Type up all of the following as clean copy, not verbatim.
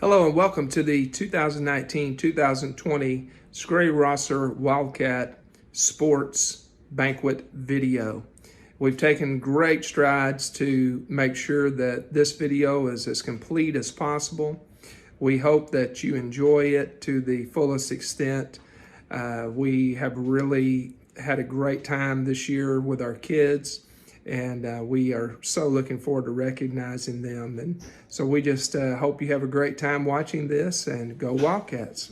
Hello and welcome to the 2019-2020 Scurry Wildcat Sports Banquet video. We've taken great strides to make sure that this video is as complete as possible. We hope that you enjoy it to the fullest extent. We have really had a great time this year with our kids, and we are so looking forward to recognizing them. And so we just hope you have a great time watching this, and go Wildcats.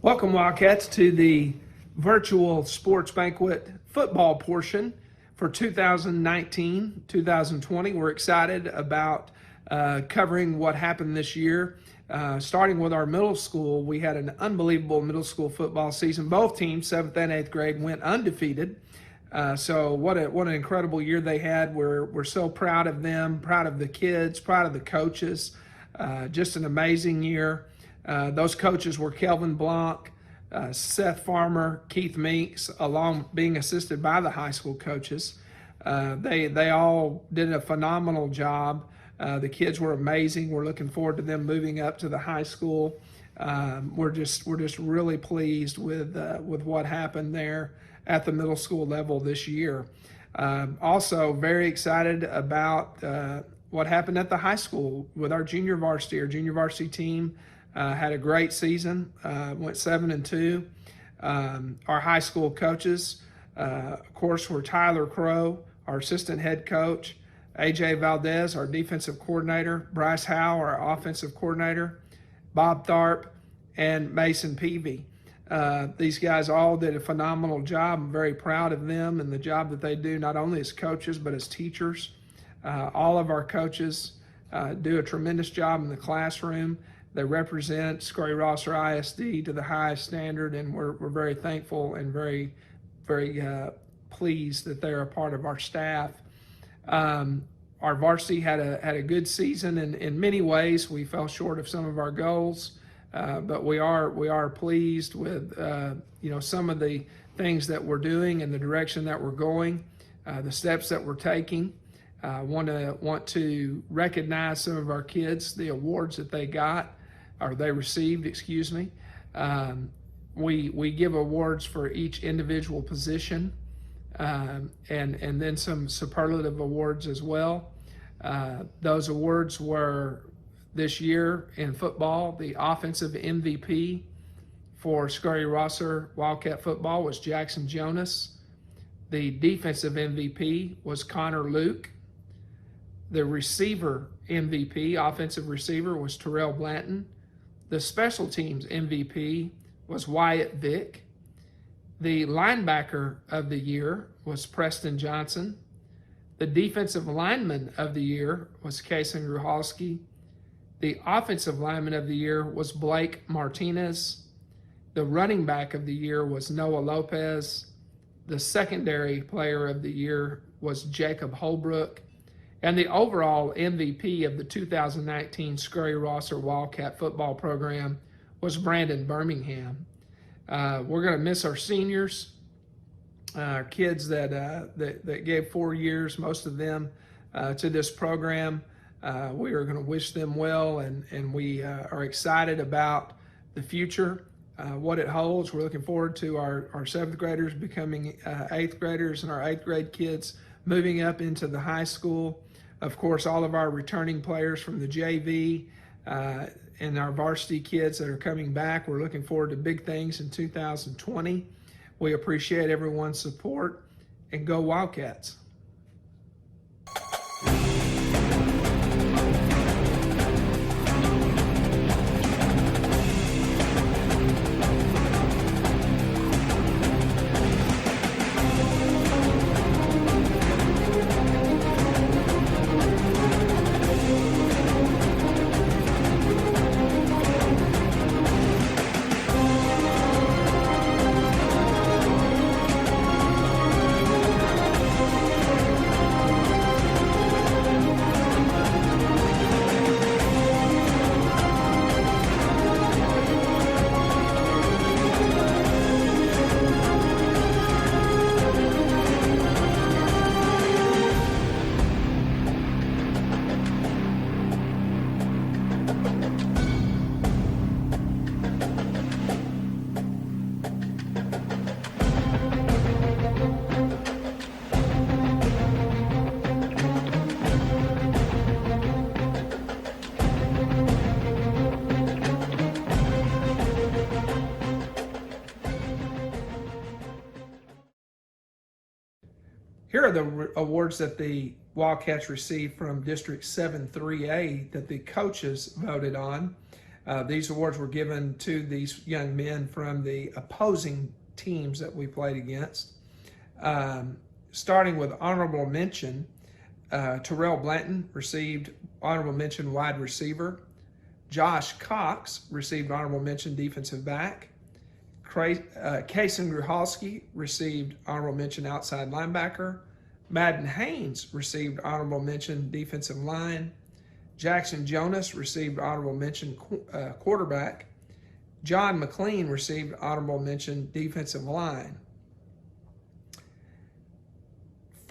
Welcome, Wildcats, to the virtual sports banquet football portion for 2019-2020. We're excited about covering what happened this year. Starting with our middle school, we had an unbelievable middle school football season. Both teams, 7th and 8th grade, went undefeated. So what an incredible year they had. We're so proud of them, proud of the kids, proud of the coaches. Just an amazing year. Those coaches were Kelvin Blanc, Seth Farmer, Keith Meeks, along being assisted by the high school coaches. They all did a phenomenal job. The kids were amazing. We're looking forward to them moving up to the high school. We're just really pleased with what happened there at the middle school level this year. Also very excited about what happened at the high school with our junior varsity. Our junior varsity team had a great season, went 7-2. Our high school coaches, of course, were Tyler Crow, our assistant head coach, AJ Valdez, our defensive coordinator, Bryce Howe, our offensive coordinator, Bob Tharp, and Mason Peavy. These guys all did a phenomenal job. I'm very proud of them and the job that they do, not only as coaches, but as teachers. All of our coaches do a tremendous job in the classroom. They represent Scurry Rosser ISD to the highest standard, and we're very thankful and very pleased that they're a part of our staff. Our varsity had a good season in many ways. We fell short of some of our goals, but we are pleased with some of the things that we're doing and the direction that we're going, the steps that we're taking. Want to recognize some of our kids, the awards that they got, or they received, excuse me. We give awards for each individual position, and then some superlative awards as well. Those awards were this year in football. The offensive MVP for Scurry Rosser Wildcat football was Jackson Jonas. The defensive MVP was Connor Luke. The receiver MVP, offensive receiver, was Terrell Blanton. The special teams MVP was Wyatt Vick. The linebacker of the year was Preston Johnson. The defensive lineman of the year was Kason Gruhalski. The offensive lineman of the year was Blake Martinez. The running back of the year was Noah Lopez. The secondary player of the year was Jacob Holbrook. And the overall MVP of the 2019 Scurry Rosser Wildcat football program was Brandon Birmingham. We're going to miss our seniors, our kids that gave 4 years, most of them, to this program. We are going to wish them well, and we are excited about the future, what it holds. We're looking forward to our 7th graders becoming 8th graders, and our 8th grade kids moving up into the high school. Of course, all of our returning players from the JV and our varsity kids that are coming back. We're looking forward to big things in 2020. We appreciate everyone's support, and go Wildcats. Here are the awards that the Wildcats received from District 7-3A that the coaches voted on. These awards were given to these young men from the opposing teams that we played against. Starting with honorable mention, Terrell Blanton received honorable mention wide receiver. Josh Cox received honorable mention defensive back. Kason Gruhalski received honorable mention outside linebacker. Madden Haynes received honorable mention defensive line. Jackson Jonas received honorable mention quarterback. John McLean received honorable mention defensive line.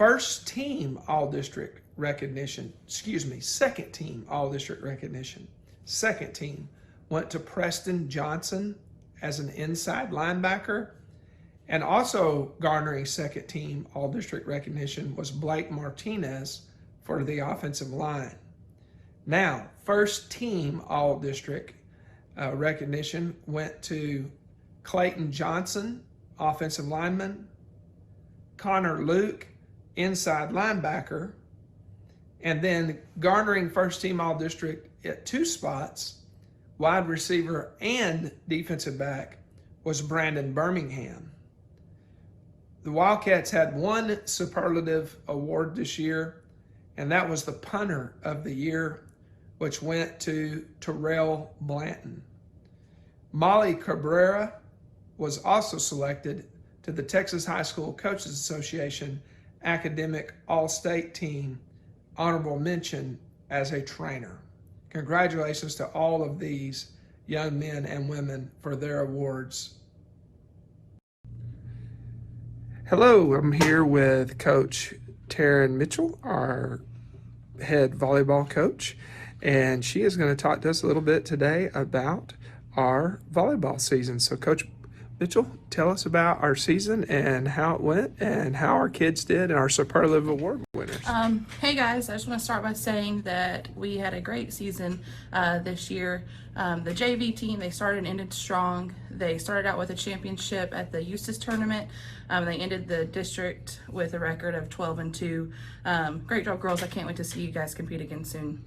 First team all-district recognition, second team all-district recognition. Second team went to Preston Johnson as an inside linebacker, and also garnering second team all-district recognition was Blake Martinez for the offensive line. Now, first team all-district recognition went to Clayton Johnson, offensive lineman, Connor Luke, inside linebacker, and then garnering first team all-district at 2 spots, wide receiver and defensive back, was Brandon Birmingham. The Wildcats had one superlative award this year, and that was the punter of the year, which went to Terrell Blanton. Molly Cabrera was also selected to the Texas High School Coaches Association Academic All-State Team, honorable mention as a trainer. Congratulations to all of these young men and women for their awards. Hello, I'm here with Coach Taryn Mitchell, our head volleyball coach, and she is going to talk to us a little bit today about our volleyball season. So Coach Mitchell, tell us about our season and how it went and how our kids did and our superlative award winners. Hey guys, I just want to start by saying that we had a great season this year. The JV team, they started and ended strong. They started out with a championship at the Eustis tournament. They ended the district with a record of 12-2. Great job, girls. I can't wait to see you guys compete again soon.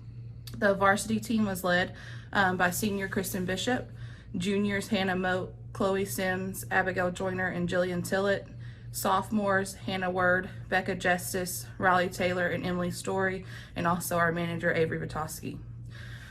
The varsity team was led by senior Kristen Bishop, juniors Hannah Moat, Chloe Sims, Abigail Joyner, and Jillian Tillett. Sophomores, Hannah Word, Becca Justice, Riley Taylor, and Emily Story, and also our manager, Avery Vitosky.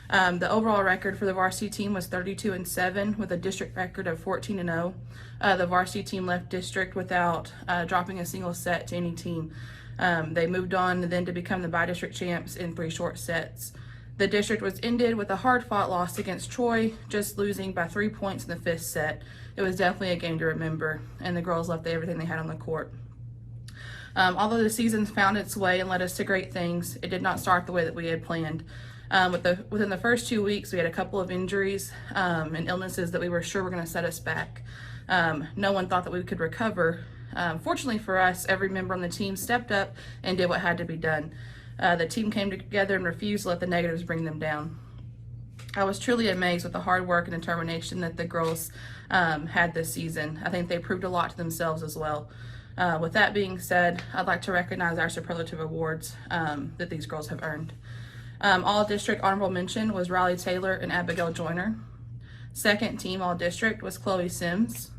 The overall record for the varsity team was 32-7 with a district record of 14-0. The varsity team left district without dropping a single set to any team. They moved on then to become the by-district champs in 3 short sets. The district was ended with a hard-fought loss against Troy, just losing by 3 points in the 5th set. It was definitely a game to remember, and the girls left everything they had on the court. Although the season found its way and led us to great things, it did not start the way that we had planned. Within the first 2 weeks, we had a couple of injuries and illnesses that we were sure were going to set us back. No one thought that we could recover. Fortunately for us, every member on the team stepped up and did what had to be done. The team came together and refused to let the negatives bring them down. I was truly amazed with the hard work and determination that the girls had this season. I think they proved a lot to themselves as well. With that being said, I'd like to recognize our superlative awards that these girls have earned. All-district honorable mention was Riley Taylor and Abigail Joyner. Second team all-district was Chloe Sims.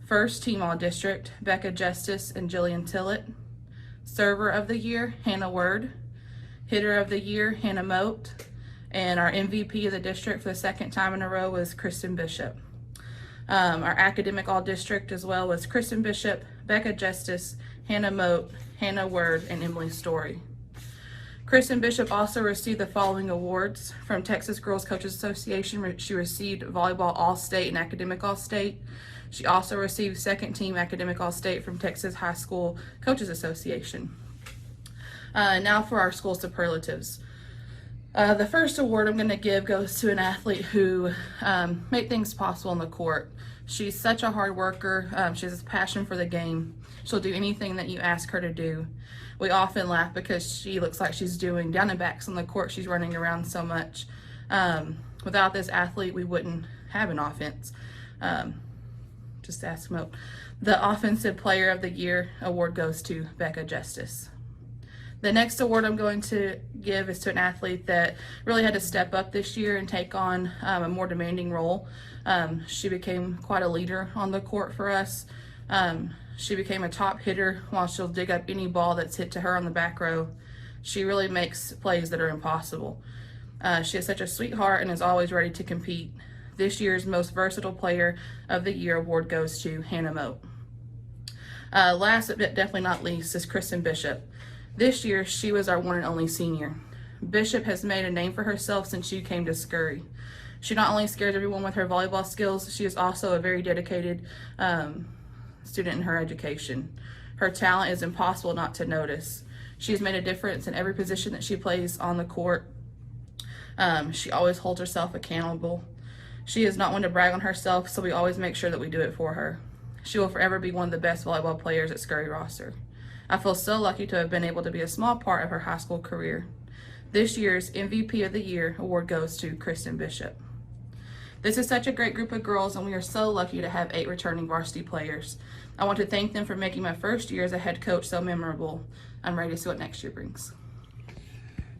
First team all-district, Becca Justice and Jillian Tillett. Server of the year, Hannah Word. Hitter of the year, Hannah Moat. And our MVP of the district for the second time in a row was Kristen Bishop. Our academic all-district as well was Kristen Bishop, Becca Justice, Hannah Moat, Hannah Word, and Emily Story. Kristen Bishop also received the following awards from Texas Girls Coaches Association. She received Volleyball All-State and Academic All-State. She also received second team Academic All-State from Texas High School Coaches Association. Now for our school superlatives. The first award I'm going to give goes to an athlete who made things possible on the court. She's such a hard worker. She has a passion for the game. She'll do anything that you ask her to do. We often laugh because she looks like she's doing down and backs on the court. She's running around so much. Without this athlete, we wouldn't have an offense. Just ask Moat. The Offensive Player of the Year award goes to Becca Justice. The next award I'm going to give is to an athlete that really had to step up this year and take on a more demanding role. She became quite a leader on the court for us. She became a top hitter while she'll dig up any ball that's hit to her on the back row. She really makes plays that are impossible. She is such a sweetheart and is always ready to compete. This year's Most Versatile Player of the Year award goes to Hannah Moat. Last but definitely not least is Kristen Bishop. This year, she was our one and only senior. Bishop has made a name for herself since she came to Scurry. She not only scares everyone with her volleyball skills, she is also a very dedicated student in her education. Her talent is impossible not to notice. She's made a difference in every position that she plays on the court. She always holds herself accountable. She is not one to brag on herself, so we always make sure that we do it for her. She will forever be one of the best volleyball players at Scurry roster. I feel so lucky to have been able to be a small part of her high school career. This year's MVP of the Year award goes to Kristen Bishop. This is such a great group of girls, and we are so lucky to have 8 returning varsity players. I want to thank them for making my first year as a head coach so memorable. I'm ready to see what next year brings.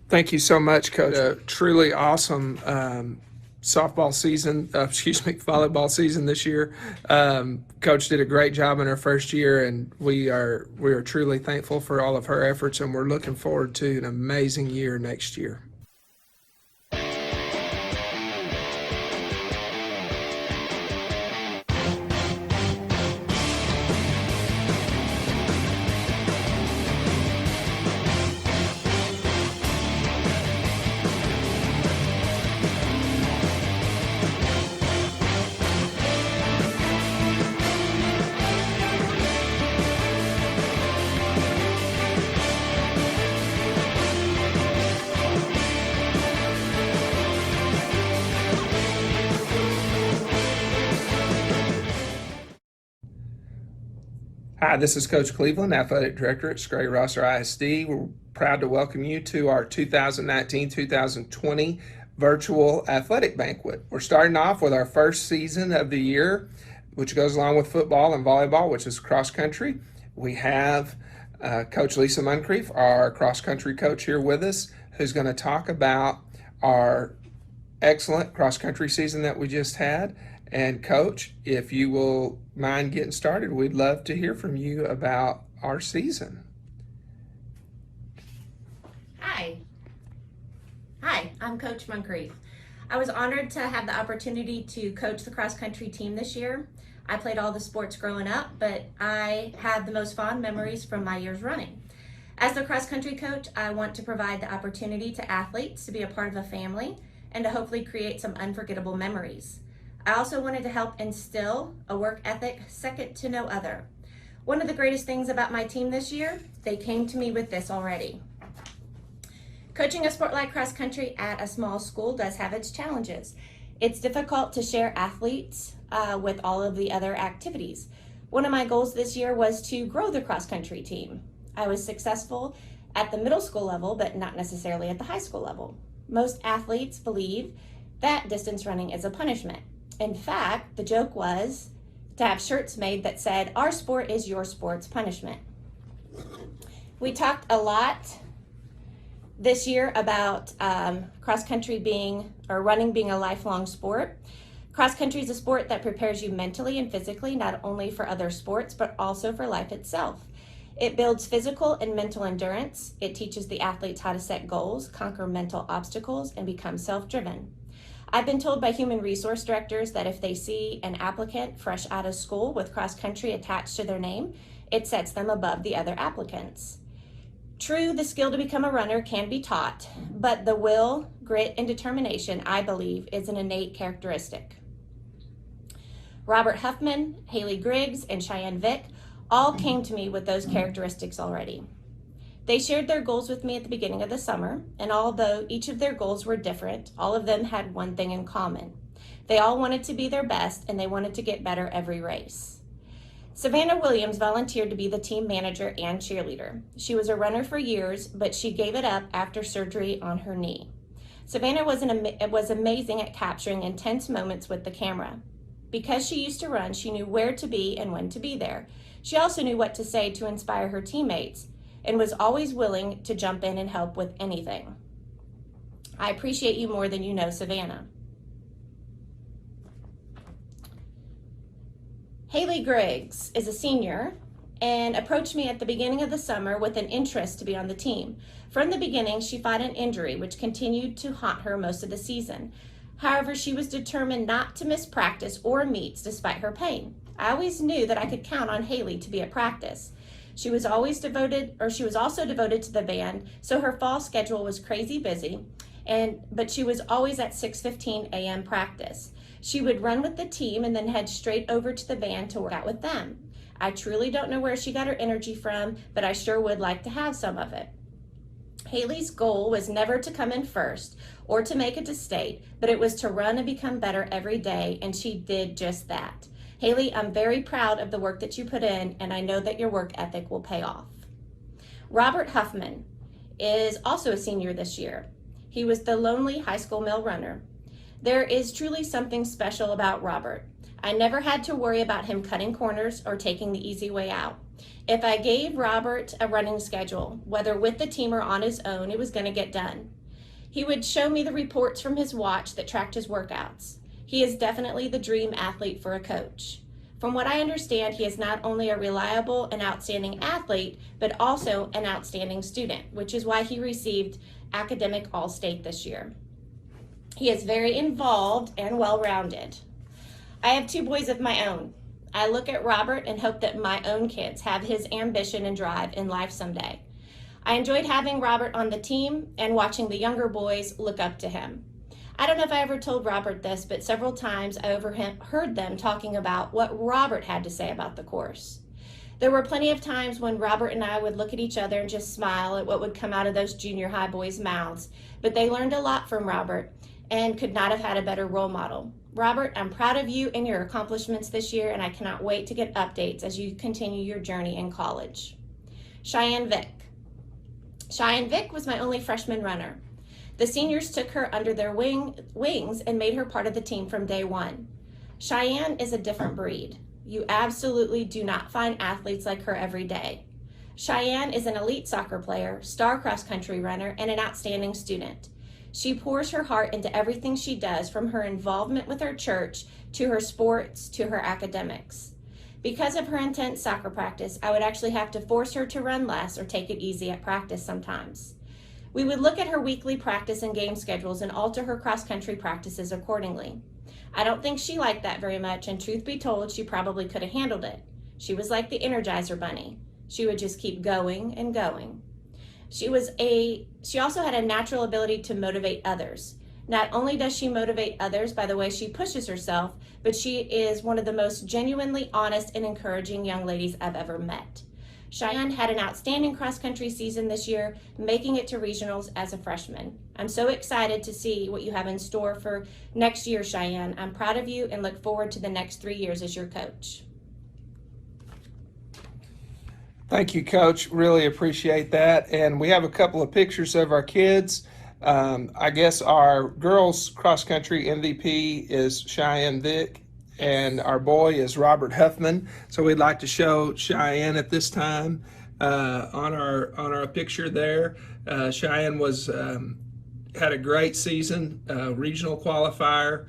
Thank you so much, Coach. A truly awesome volleyball season this year. Coach did a great job in her first year, and we are truly thankful for all of her efforts, and we're looking forward to an amazing year next year. Hi, this is Coach Cleveland, Athletic Director at Scurry Roster ISD. We're proud to welcome you to our 2019-2020 virtual athletic banquet. We're starting off with our first season of the year, which goes along with football and volleyball, which is cross country. We have Coach Lisa Moncrief, our cross country coach, here with us, who's going to talk about our excellent cross country season that we just had. And Coach, if you will mind getting started, we'd love to hear from you about our season. Hi, I'm Coach Moncrief. I was honored to have the opportunity to coach the cross country team this year. I played all the sports growing up, but I have the most fond memories from my years running. As the cross country coach, I want to provide the opportunity to athletes to be a part of a family and to hopefully create some unforgettable memories. I also wanted to help instill a work ethic second to no other. One of the greatest things about my team this year, they came to me with this already. Coaching a sport like cross country at a small school does have its challenges. It's difficult to share athletes with all of the other activities. One of my goals this year was to grow the cross country team. I was successful at the middle school level, but not necessarily at the high school level. Most athletes believe that distance running is a punishment. In fact, the joke was to have shirts made that said, "Our sport is your sport's punishment." We talked a lot this year about cross-country running being a lifelong sport. Cross-country is a sport that prepares you mentally and physically, not only for other sports, but also for life itself. It builds physical and mental endurance. It teaches the athletes how to set goals, conquer mental obstacles, and become self-driven. I've been told by human resource directors that if they see an applicant fresh out of school with cross country attached to their name, it sets them above the other applicants. True, the skill to become a runner can be taught, but the will, grit, and determination, I believe, is an innate characteristic. Robert Huffman, Haley Griggs, and Cheyenne Vick all came to me with those characteristics already. They shared their goals with me at the beginning of the summer, and although each of their goals were different, all of them had one thing in common. They all wanted to be their best, and they wanted to get better every race. Savannah Williams volunteered to be the team manager and cheerleader. She was a runner for years, but she gave it up after surgery on her knee. Savannah was amazing at capturing intense moments with the camera. Because she used to run, she knew where to be and when to be there. She also knew what to say to inspire her teammates, and was always willing to jump in and help with anything. I appreciate you more than you know, Savannah. Haley Griggs is a senior and approached me at the beginning of the summer with an interest to be on the team. From the beginning, she fought an injury which continued to haunt her most of the season. However, she was determined not to miss practice or meets despite her pain. I always knew that I could count on Haley to be at practice. She was also devoted to the band, so her fall schedule was crazy busy, but she was always at 6:15 a.m. practice. She would run with the team and then head straight over to the band to work out with them. I truly don't know where she got her energy from, but I sure would like to have some of it. Haley's goal was never to come in first or to make it to state, but it was to run and become better every day, and she did just that. Haley, I'm very proud of the work that you put in, and I know that your work ethic will pay off. Robert Huffman is also a senior this year. He was the lonely high school male runner. There is truly something special about Robert. I never had to worry about him cutting corners or taking the easy way out. If I gave Robert a running schedule, whether with the team or on his own, it was going to get done. He would show me the reports from his watch that tracked his workouts. He is definitely the dream athlete for a coach. From what I understand, he is not only a reliable and outstanding athlete, but also an outstanding student, which is why he received Academic All-State this year. He is very involved and well-rounded. I have 2 boys of my own. I look at Robert and hope that my own kids have his ambition and drive in life someday. I enjoyed having Robert on the team and watching the younger boys look up to him. I don't know if I ever told Robert this, but several times I overheard them talking about what Robert had to say about the course. There were plenty of times when Robert and I would look at each other and just smile at what would come out of those junior high boys' mouths, but they learned a lot from Robert and could not have had a better role model. Robert, I'm proud of you and your accomplishments this year, and I cannot wait to get updates as you continue your journey in college. Cheyenne Vick. Cheyenne Vick was my only freshman runner. The seniors took her under their wings and made her part of the team from day one. Cheyenne is a different breed. You absolutely do not find athletes like her every day. Cheyenne is an elite soccer player, star cross-country runner, and an outstanding student. She pours her heart into everything she does, from her involvement with her church to her sports to her academics. Because of her intense soccer practice, I would actually have to force her to run less or take it easy at practice sometimes. We would look at her weekly practice and game schedules and alter her cross-country practices accordingly. I don't think she liked that very much, and truth be told, she probably could have handled it. She was like the Energizer Bunny. She would just keep going and going. She also had a natural ability to motivate others. Not only does she motivate others by the way she pushes herself, but she is one of the most genuinely honest and encouraging young ladies I've ever met. Cheyenne had an outstanding cross-country season this year, making it to regionals as a freshman. I'm so excited to see what you have in store for next year, Cheyenne. I'm proud of you and look forward to the next 3 years as your coach. Thank you, Coach. Really appreciate that. And we have a couple of pictures of our kids. I guess our girls cross-country MVP is Cheyenne Vick, and our boy is Robert Huffman. So we'd like to show Cheyenne at this time on our picture there. Cheyenne had a great season, regional qualifier,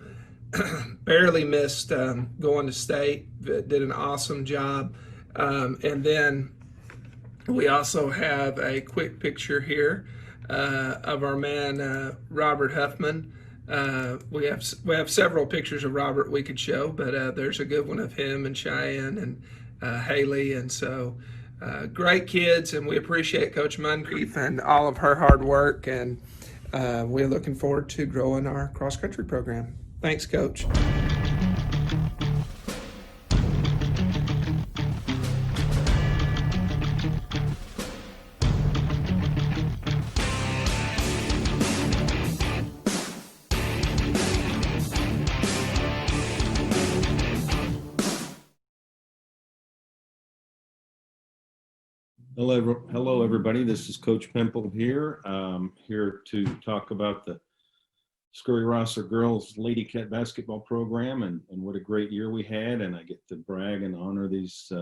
barely missed going to state, did an awesome job. And then we also have a quick picture here of our man Robert Huffman. We have several pictures of Robert we could show, but there's a good one of him and Cheyenne and Haley, and so great kids, and we appreciate Coach Moncrief and all of her hard work, and we're looking forward to growing our cross-country program. Thanks, Coach. Hello, everybody. This is Coach Pimple here. Here to talk about the Scurry Rosser Girls Lady Cat Basketball Program and what a great year we had. And I get to brag and honor these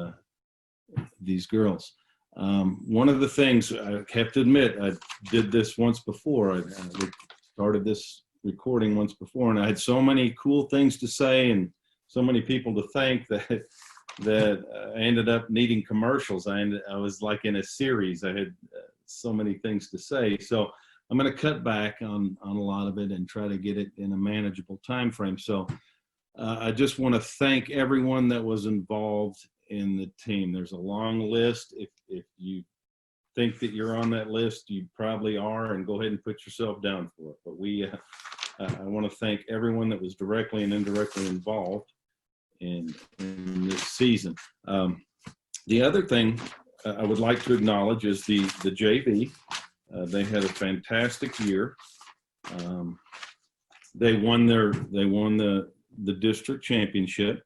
girls. One of the things I have to admit, I did this once before. I started this recording once before, and I had so many cool things to say and so many people to thank that I ended up needing commercials. I was like in a series. I had so many things to say. So I'm going to cut back on a lot of it and try to get it in a manageable time frame. So I just want to thank everyone that was involved in the team. There's a long list. If you think that you're on that list, you probably are, and go ahead and put yourself down for it. But I want to thank everyone that was directly and indirectly involved in this season. The other thing I would like to acknowledge is the JV. They had a fantastic year. They won the district championship.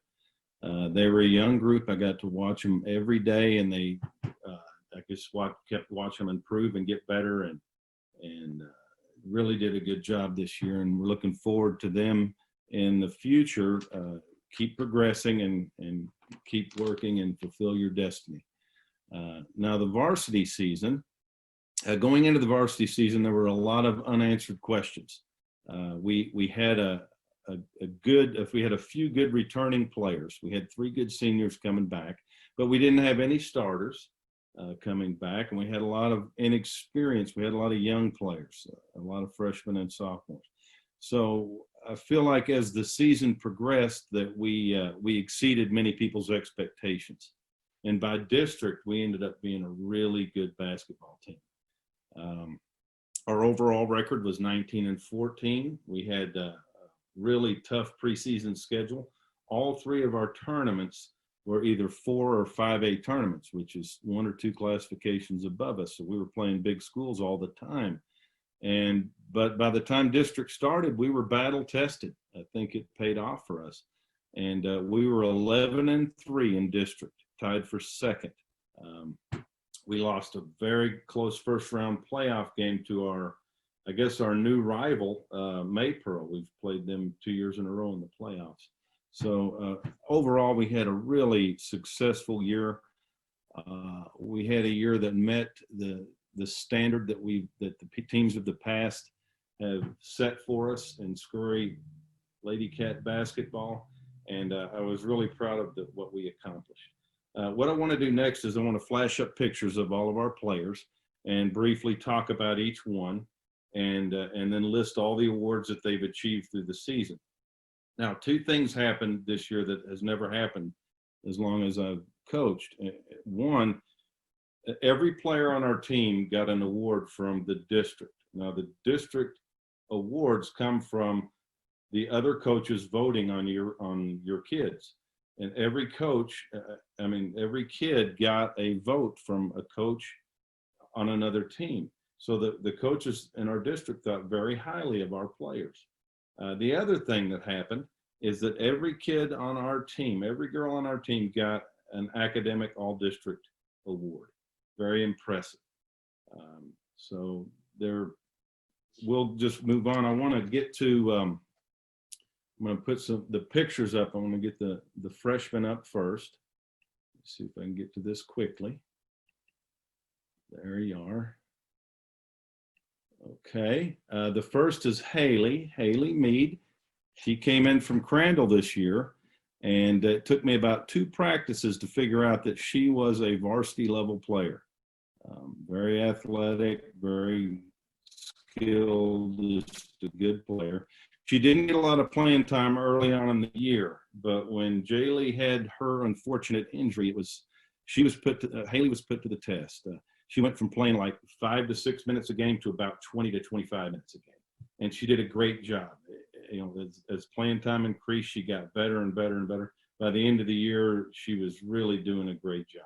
They were a young group. I got to watch them every day, and they I just kept watching them improve and get better, and really did a good job this year. And we're looking forward to them in the future. Keep progressing and keep working and fulfill your destiny. Now the varsity season. Going into the varsity season, there were a lot of unanswered questions. We had we had a few good returning players. We had 3 good seniors coming back, but we didn't have any starters coming back, and we had a lot of inexperience. We had a lot of young players, a lot of freshmen and sophomores. So I feel like as the season progressed that we exceeded many people's expectations. And by district, we ended up being a really good basketball team. Our overall record was 19-14. We had a really tough preseason schedule. All 3 of our tournaments were either 4 or 5A tournaments, which is 1 or 2 classifications above us. So we were playing big schools all the time. But by the time district started, we were battle tested. I think it paid off for us. And we were 11-3 in district, tied for 2nd. We lost a very close first round playoff game to our new rival, Maypearl. We've played them 2 years in a row in the playoffs. So overall, we had a really successful year. We had a year that met the standard that the teams of the past have set for us in Scurry Lady Cat basketball, and I was really proud of what we accomplished. What I want to do next is I want to flash up pictures of all of our players and briefly talk about each one, and then list all the awards that they've achieved through the season. Now, 2 things happened this year that has never happened as long as I've coached. One, every player on our team got an award from the district. Now, the district awards come from the other coaches voting on your kids. And every coach, every kid got a vote from a coach on another team. So the coaches in our district thought very highly of our players. The other thing that happened is that every kid on our team, every girl on our team got an academic all-district award. Very impressive. So we'll just move on. I want to get to, I'm going to put the pictures up. I want to get the freshmen up first. Let's see if I can get to this quickly. There you are. Okay, the first is Haley Mead. She came in from Crandall this year, and it took me about 2 practices to figure out that she was a varsity level player. Very athletic, very skilled, just a good player. She didn't get a lot of playing time early on in the year, but when Jaylee had her unfortunate injury, Haley was put to the test. She went from playing like 5 to 6 minutes a game to about 20 to 25 minutes a game. And she did a great job. As playing time increased, she got better and better and better. By the end of the year, she was really doing a great job.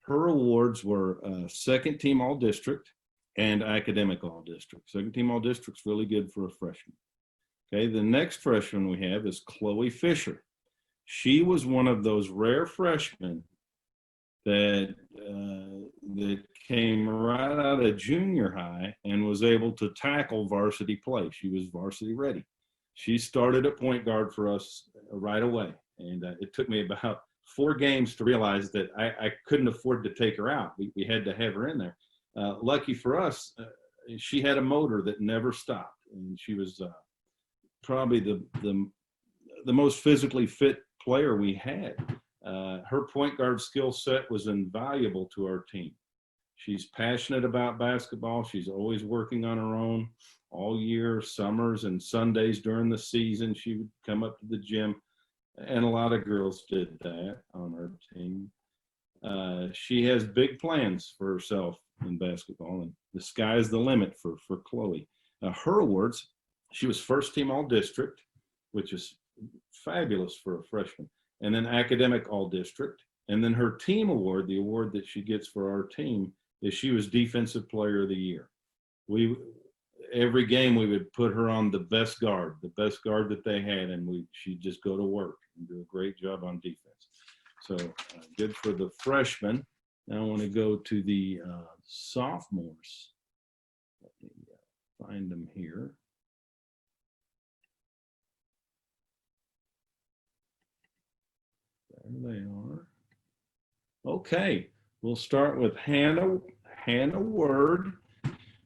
Her awards were 2nd team all-district and academic all-district. 2nd team all-district's really good for a freshman. Okay, the next freshman we have is Chloe Fisher. She was one of those rare freshmen that came right out of junior high and was able to tackle varsity play. She was varsity ready. She started at point guard for us right away. And it took me about 4 games to realize that I couldn't afford to take her out. We had to have her in there. Lucky for us, she had a motor that never stopped. And she was probably the most physically fit player we had. Her point guard skill set was invaluable to our team. She's passionate about basketball. She's always working on her own all year, summers and Sundays during the season. She would come up to the gym, and a lot of girls did that on our team. She has big plans for herself in basketball, and the sky is the limit for Chloe. Her awards, she was 1st team all-district, which is fabulous for a freshman. And then academic all-district, And then her team award, the award that she gets for our team, is she was Defensive Player of the Year. Every game we would put her on the best guard that they had, and she'd just go to work and do a great job on defense. So good for the freshmen. Now I want to go to the sophomores. Let me find them here. There they are. Okay, we'll start with Hannah Word.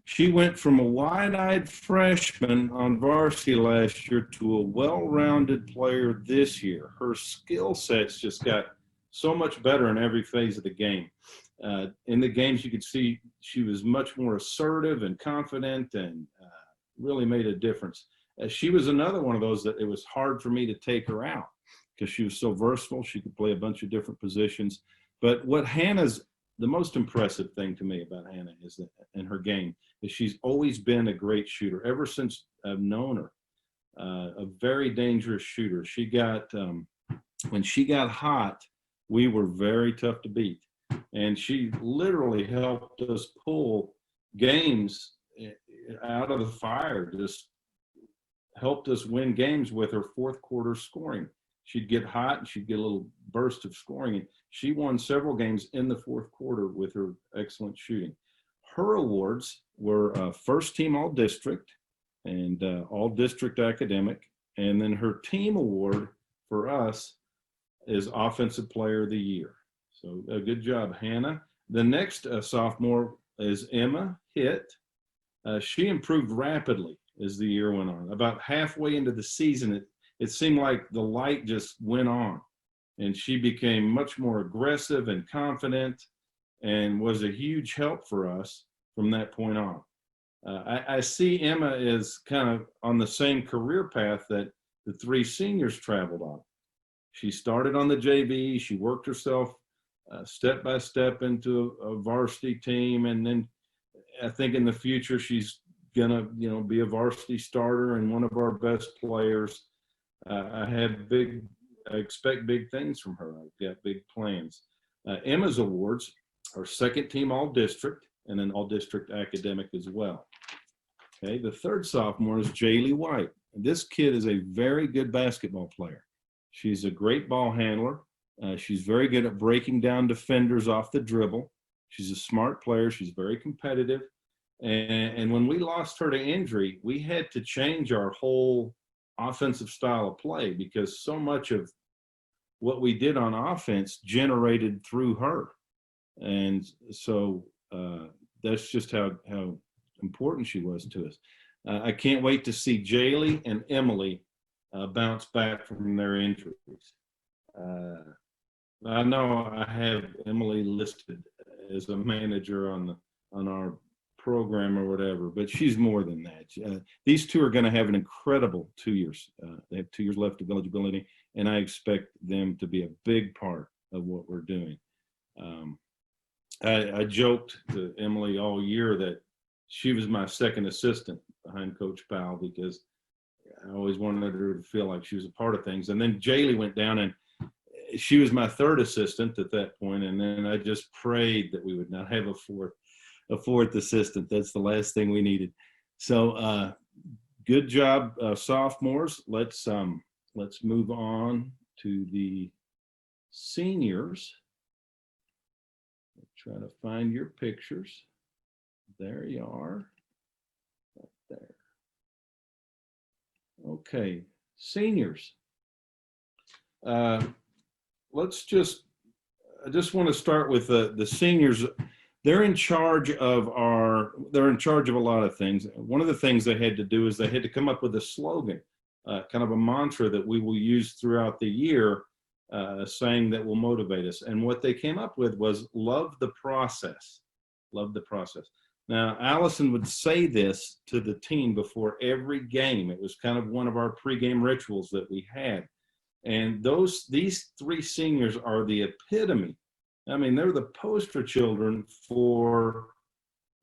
She went from a wide-eyed freshman on varsity last year to a well-rounded player this year. Her skill sets just got so much better in every phase of the game. In the games, you could see she was much more assertive and confident, and really made a difference. She was another one of those that it was hard for me to take her out because she was so versatile. She could play a bunch of different positions. But the most impressive thing to me about Hannah is that in her game is she's always been a great shooter ever since I've known her. A very dangerous shooter. She got when she got hot, we were very tough to beat, and she literally helped us pull games out of the fire. Just helped us win games with her fourth quarter scoring. She'd get hot and she'd get a little burst of scoring. And she won several games in the fourth quarter with her excellent shooting. Her awards were first team all district and all district academic. And then her team award for us is Offensive Player of the Year. So a good job, Hannah. The next sophomore is Emma Hitt. She improved rapidly as the year went on. About halfway into the season, it seemed like the light just went on, and she became much more aggressive and confident and was a huge help for us from that point on. I see Emma is kind of on the same career path that the three seniors traveled on. She started on the JV. She worked herself step by step into a varsity team, and then I think in the future she's gonna, be a varsity starter and one of our best players. I expect big things from her. I've got big plans. Emma's awards are second team all district and then all district academic as well. Okay, the third sophomore is Jaylee White. This kid is a very good basketball player. She's a great ball handler. She's very good at breaking down defenders off the dribble. She's a smart player. She's very competitive. And when we lost her to injury, we had to change our whole offensive style of play because so much of what we did on offense generated through her. And so that's just how important she was to us. I can't wait to see Jaylee and Emily bounce back from their injuries. I know I have Emily listed as a manager on our program or whatever, but she's more than that. These two are going to have an incredible 2 years. They have 2 years left of eligibility, and I expect them to be a big part of what we're doing. I joked to Emily all year that she was my second assistant behind Coach Powell because I always wanted her to feel like she was a part of things. And then Jaylee went down, and she was my third assistant at that point, and then I just prayed that we would not have a fourth assistant. That's the last thing we needed. So good job, sophomores. Let's move on to the seniors. Try to find your pictures. There you are. Right there. Okay, seniors. I just want to start with the seniors. They're in charge of a lot of things. One of the things they had to do is they had to come up with a slogan, kind of a mantra that we will use throughout the year, saying that will motivate us. And what they came up with was love the process. Love the process. Now, Allison would say this to the team before every game. It was kind of one of our pregame rituals that we had. And these three seniors are the epitome. I mean, they're the poster children for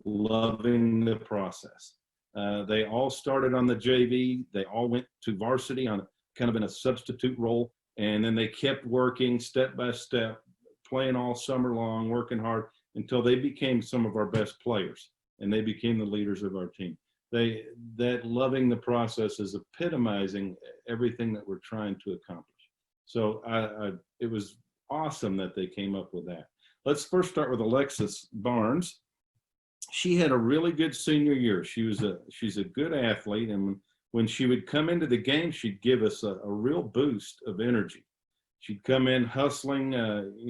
loving the process. They all started on the JV. They all went to varsity on kind of in a substitute role. And then they kept working step by step, playing all summer long, working hard until they became some of our best players and they became the leaders of our team. That loving the process is epitomizing everything that we're trying to accomplish. So it was awesome that they came up with that. Let's first start with Alexis Barnes. She had a really good senior year. She's a good athlete, and when she would come into the game, she'd give us a real boost of energy. She'd come in hustling,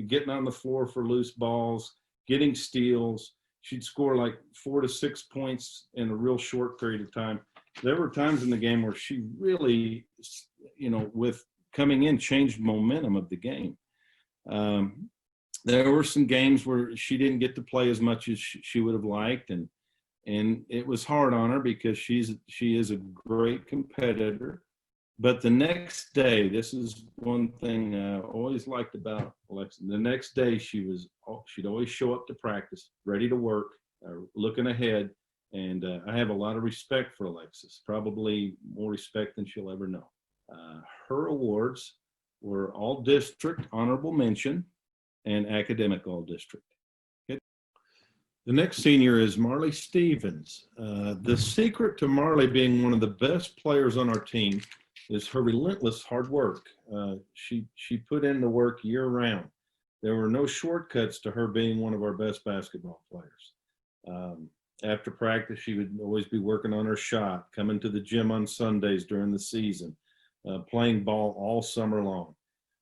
getting on the floor for loose balls, getting steals. She'd score like 4 to 6 points in a real short period of time. There were times in the game where she really, with coming in, changed momentum of the game. There were some games where she didn't get to play as much as she would have liked, and it was hard on her because she is a great competitor. But the next day, this is one thing I always liked about Alexa. The next day, she'd always show up to practice, ready to work, looking ahead. And I have a lot of respect for Alexis, probably more respect than she'll ever know. Her awards were all district, honorable mention, and academic all district. The next senior is Marley Stevens. The secret to Marley being one of the best players on our team is her relentless hard work. She put in the work year round. There were no shortcuts to her being one of our best basketball players. After practice, she would always be working on her shot, coming to the gym on Sundays during the season, playing ball all summer long.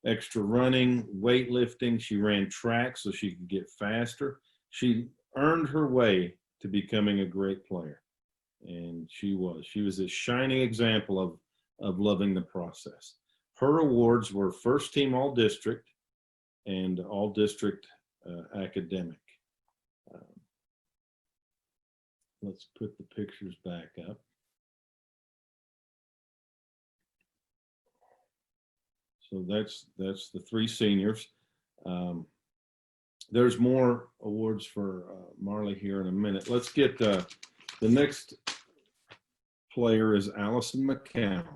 Extra running, weightlifting. She ran track so she could get faster. She earned her way to becoming a great player. And she was a shining example of loving the process. Her awards were first team all district and all district academic. Let's put the pictures back up. So that's the 3 seniors. There's more awards for Marley here in a minute. Let's get the next player is Allison McCown.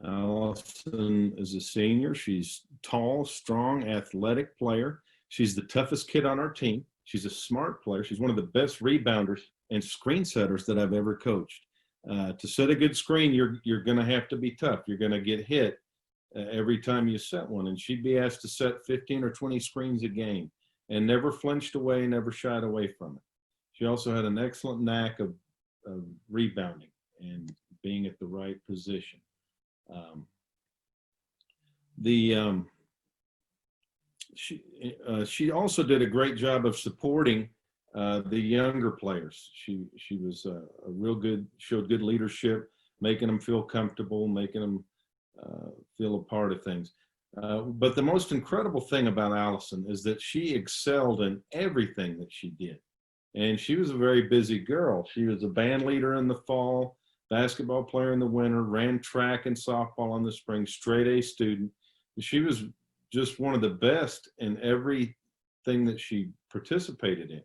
Allison is a senior. She's tall, strong, athletic player. She's the toughest kid on our team. She's a smart player. She's one of the best rebounders and screen setters that I've ever coached. To set a good screen, you're going to have to be tough. You're going to get hit every time you set one. And she'd be asked to set 15 or 20 screens a game and never flinched away, never shied away from it. She also had an excellent knack of rebounding and being at the right position. She also did a great job of supporting the younger players. She was a real good, showed good leadership, making them feel comfortable, making them feel a part of things. But the most incredible thing about Allison is that she excelled in everything that she did. And she was a very busy girl. She was a band leader in the fall, basketball player in the winter, ran track and softball in the spring, straight A student. She was just one of the best in everything that she participated in.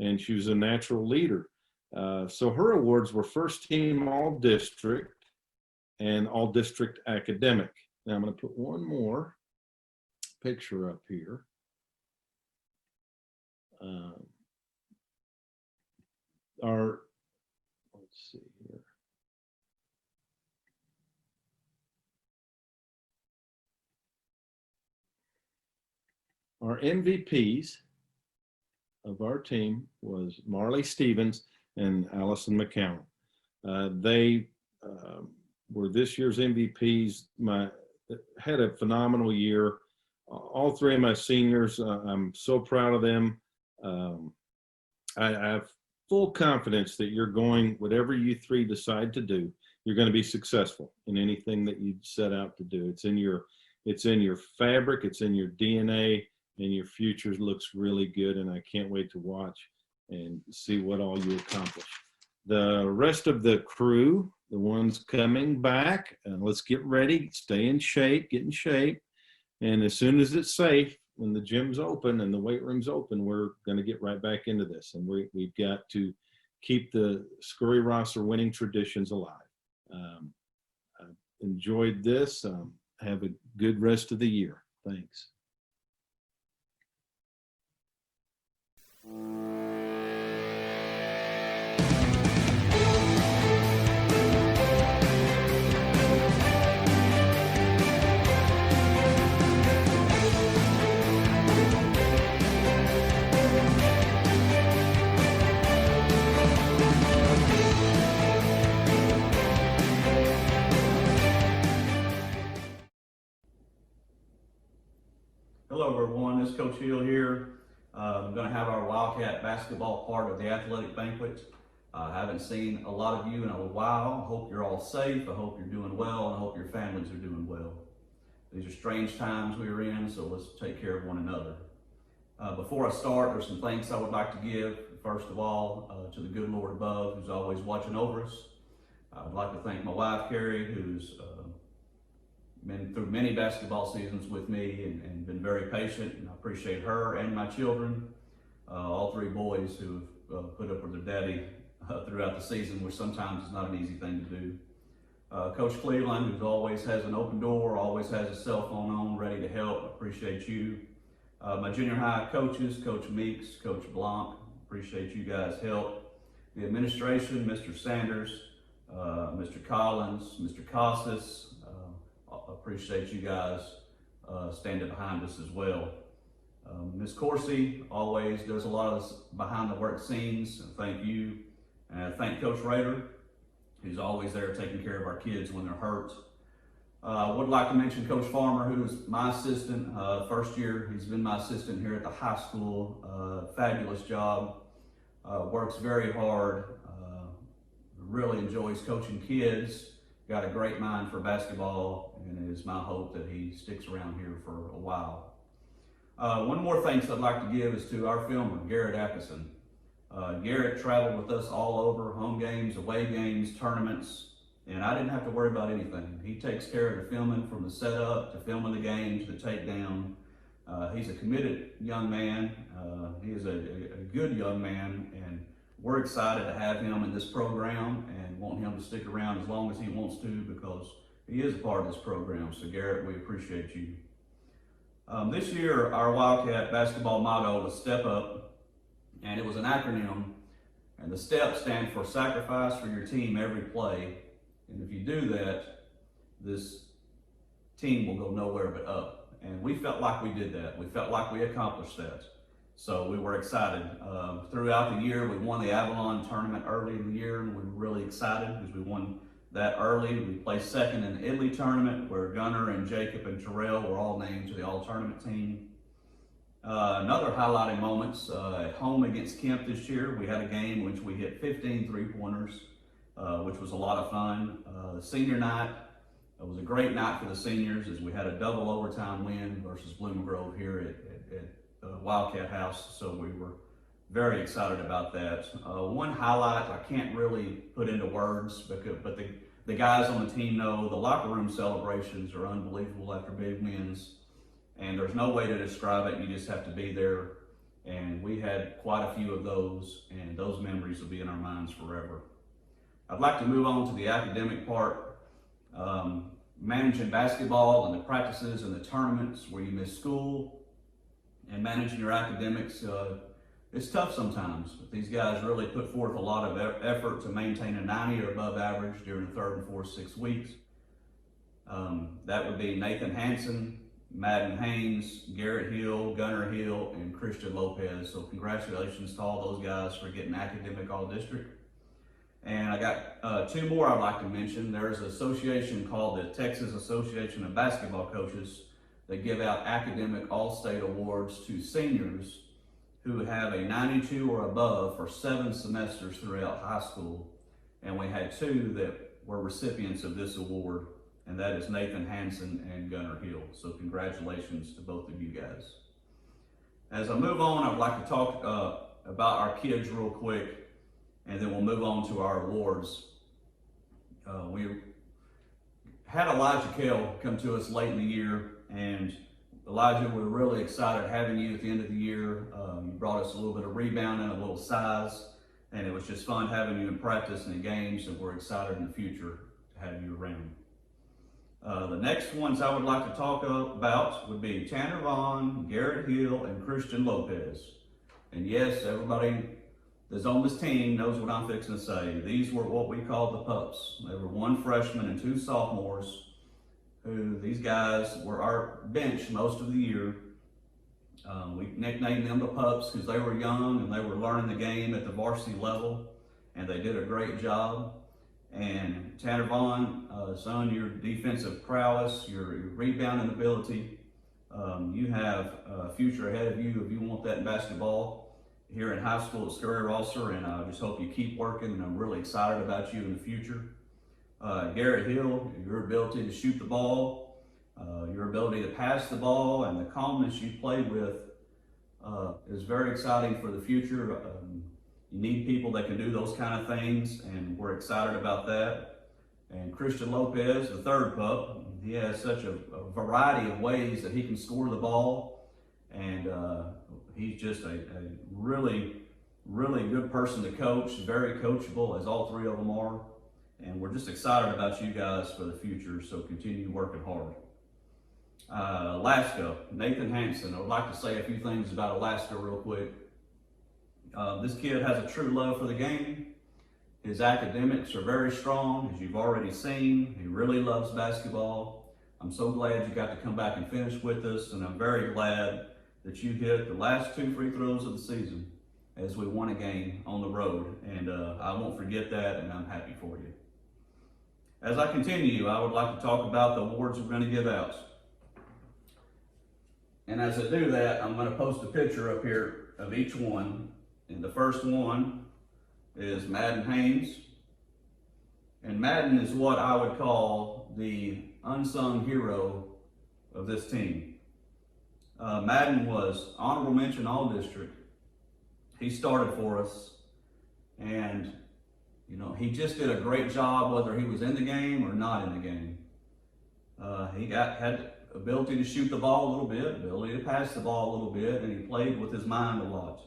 And she was a natural leader. So her awards were first team all district and all district academic. Now I'm going to put one more picture up here. Let's see here. Our MVPs of our team was Marley Stevens and Allison McCown. They were this year's MVPs. Had a phenomenal year. All 3 of my seniors, I'm so proud of them. I have full confidence that you're going, whatever you 3 decide to do, you're going to be successful in anything that you set out to do. It's in your fabric, it's in your DNA, and your future looks really good. And I can't wait to watch and see what all you accomplish. The rest of the crew, the ones coming back, let's get ready, stay in shape, get in shape. And as soon as it's safe, when the gym's open and the weight room's open, we're going to get right back into this. And we've got to keep the Scurry Rosser winning traditions alive. I've enjoyed this. Have a good rest of the year. Thanks. Hello everyone, this is Coach Hill here. I'm going to have our Wildcat basketball part of the athletic banquet. I haven't seen a lot of you in a while. I hope you're all safe. I hope you're doing well, and I hope your families are doing well. These are strange times we are in, so let's take care of one another. Before I start, there's some thanks I would like to give. First of all, to the good Lord above, who's always watching over us. I'd like to thank my wife, Carrie, who's been through many basketball seasons with me and been very patient, and I appreciate her and my children, all three boys who have put up with their daddy throughout the season, which sometimes is not an easy thing to do. Coach Cleveland, who always has an open door, always has a cell phone on, ready to help. I appreciate you. My junior high coaches, Coach Meeks, Coach Blanc, appreciate you guys' help. The administration, Mr. Sanders, Mr. Collins, Mr. Costas, appreciate you guys standing behind us as well. Ms. Coursey always does a lot of behind the work scenes. Thank you. And thank Coach Rader, who's always there taking care of our kids when they're hurt. I would like to mention Coach Farmer, who is my assistant. First year, he's been my assistant here at the high school. Fabulous job. Works very hard. Really enjoys coaching kids. Got a great mind for basketball, and it is my hope that he sticks around here for a while. One more thanks I'd like to give is to our filmer, Garrett Atkinson. Garrett traveled with us all over, home games, away games, tournaments, and I didn't have to worry about anything. He takes care of the filming from the setup to filming the games, the takedown. He's a committed young man. He is a good young man, and we're excited to have him in this program and want him to stick around as long as he wants to, because he is a part of this program. So Garrett, we appreciate you. This year, our Wildcat basketball motto was Step Up, and it was an acronym, and the STEP stand for Sacrifice for Your Team Every Play. And if you do that, this team will go nowhere but up. And we felt like we did that. We felt like we accomplished that. So we were excited. Throughout the year, we won the Avalon tournament early in the year, and we were really excited because we won that early. We placed second in the Italy tournament, where Gunnar and Jacob and Terrell were all named to the all-tournament team. Another highlighting moments, at home against Kemp this year, we had a game in which we hit 15 three-pointers, which was a lot of fun. The senior night, it was a great night for the seniors, as we had a double overtime win versus Bloom Grove here at Wildcat House, so we were very excited about that. One highlight I can't really put into words, but the guys on the team know the locker room celebrations are unbelievable after big wins, and there's no way to describe it. You just have to be there, and we had quite a few of those, and those memories will be in our minds forever. I'd like to move on to the academic part. Managing basketball and the practices and the tournaments where you miss school, and managing your academics, it's tough sometimes. But these guys really put forth a lot of effort to maintain a 90 or above average during the third and fourth 6 weeks. That would be Nathan Hansen, Madden Haynes, Garrett Hill, Gunnar Hill, and Christian Lopez. So congratulations to all those guys for getting academic all-district. And I got two more I'd like to mention. There's an association called the Texas Association of Basketball Coaches. They give out academic all-state awards to seniors who have a 92 or above for 7 semesters throughout high school. And we had 2 that were recipients of this award, and that is Nathan Hansen and Gunnar Hill. So congratulations to both of you guys. As I move on, I'd like to talk about our kids real quick, and then we'll move on to our awards. We had Elijah Kell come to us late in the year, and Elijah, we're really excited having you at the end of the year. You brought us a little bit of rebound and a little size, and it was just fun having you in practice and in games, and we're excited in the future to have you around. The next ones I would like to talk about would be Tanner Vaughn, Garrett Hill, and Christian Lopez. And yes, everybody that's on this team knows what I'm fixing to say. These were what we called the pups. They were one freshman and two sophomores who these guys were our bench most of the year. We nicknamed them the pups because they were young and they were learning the game at the varsity level, and they did a great job. And Tanner Vaughn, son, your defensive prowess, your rebounding ability, you have a future ahead of you if you want that in basketball here in high school at Scurry Rosser, and I just hope you keep working, and I'm really excited about you in the future. Garrett Hill, your ability to shoot the ball, your ability to pass the ball, and the calmness you play with is very exciting for the future. You need people that can do those kind of things, and we're excited about that. And Christian Lopez, the third pup, he has such a variety of ways that he can score the ball, and he's just a really, really good person to coach, very coachable, as all three of them are. And we're just excited about you guys for the future, so continue working hard. Alaska, Nathan Hansen. I would like to say a few things about Alaska real quick. This kid has a true love for the game. His academics are very strong, as you've already seen. He really loves basketball. I'm so glad you got to come back and finish with us, and I'm very glad that you hit the last 2 free throws of the season as we won a game on the road. And I won't forget that, and I'm happy for you. As I continue, I would like to talk about the awards we're going to give out. And as I do that, I'm going to post a picture up here of each one. And the first one is Madden Haynes. And Madden is what I would call the unsung hero of this team. Madden was honorable mention all district. He started for us, and he just did a great job whether he was in the game or not in the game. He had ability to shoot the ball a little bit, ability to pass the ball a little bit, and he played with his mind a lot.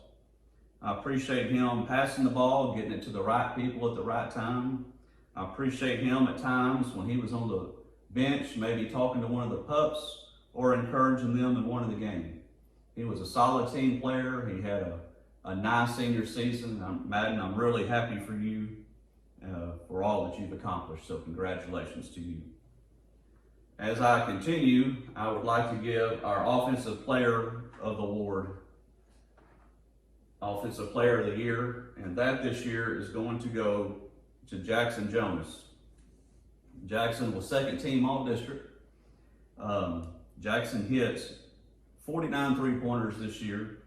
I appreciate him passing the ball, getting it to the right people at the right time. I appreciate him at times when he was on the bench, maybe talking to one of the pups or encouraging them in one of the games. He was a solid team player. He had a nice senior season. Madden, I'm really happy for you for all that you've accomplished, so congratulations to you. As I continue, I would like to give our Offensive Player of the Award, Offensive Player of the Year, and that this year is going to go to Jackson Jonas. Jackson was second team All-District. Jackson hits 49 three-pointers this year.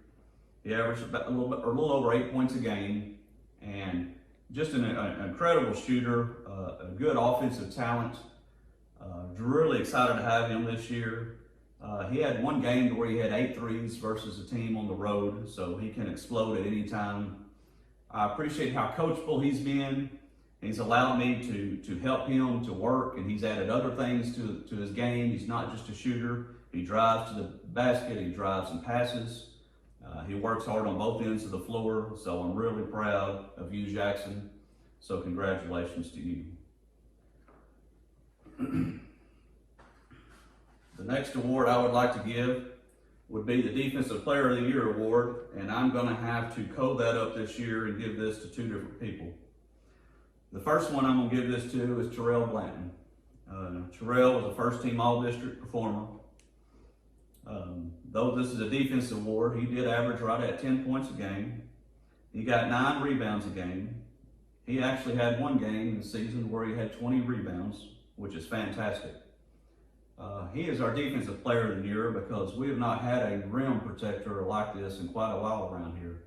He averaged about a little over 8 points a game, and just an incredible shooter, a good offensive talent. Really excited to have him this year. He had one game where he had 8 threes versus a team on the road, so he can explode at any time. I appreciate how coachable he's been. He's allowed me to help him to work, and he's added other things to his game. He's not just a shooter. He drives to the basket, he drives and passes. He works hard on both ends of the floor, so I'm really proud of you, Jackson. So congratulations to you. The next award I would like to give would be the Defensive Player of the Year award, and I'm going to have to code that up this year and give this to 2 different people. The first one I'm going to give this to is Terrell Blanton. Terrell was a first-team All-District performer. Though this is a defensive award, he did average right at 10 points a game. He got 9 rebounds a game. He actually had one game in the season where he had 20 rebounds, which is fantastic. He is our Defensive Player of the Year because we have not had a rim protector like this in quite a while around here.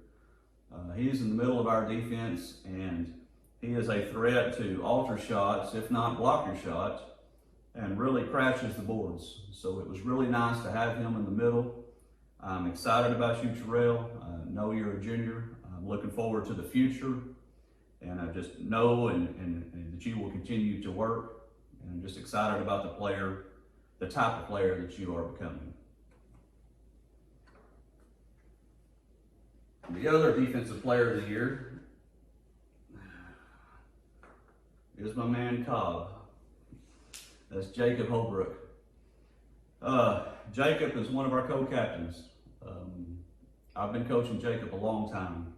He is in the middle of our defense, and he is a threat to alter shots, if not block your shots, and really crashes the boards. So it was really nice to have him in the middle. I'm excited about you, Terrell. I know you're a junior. I'm looking forward to the future, and I just know and that you will continue to work. And I'm just excited about the type of player that you are becoming. The other Defensive Player of the Year is my man Cobb. That's Jacob Holbrook. Jacob is one of our co-captains. I've been coaching Jacob a long time.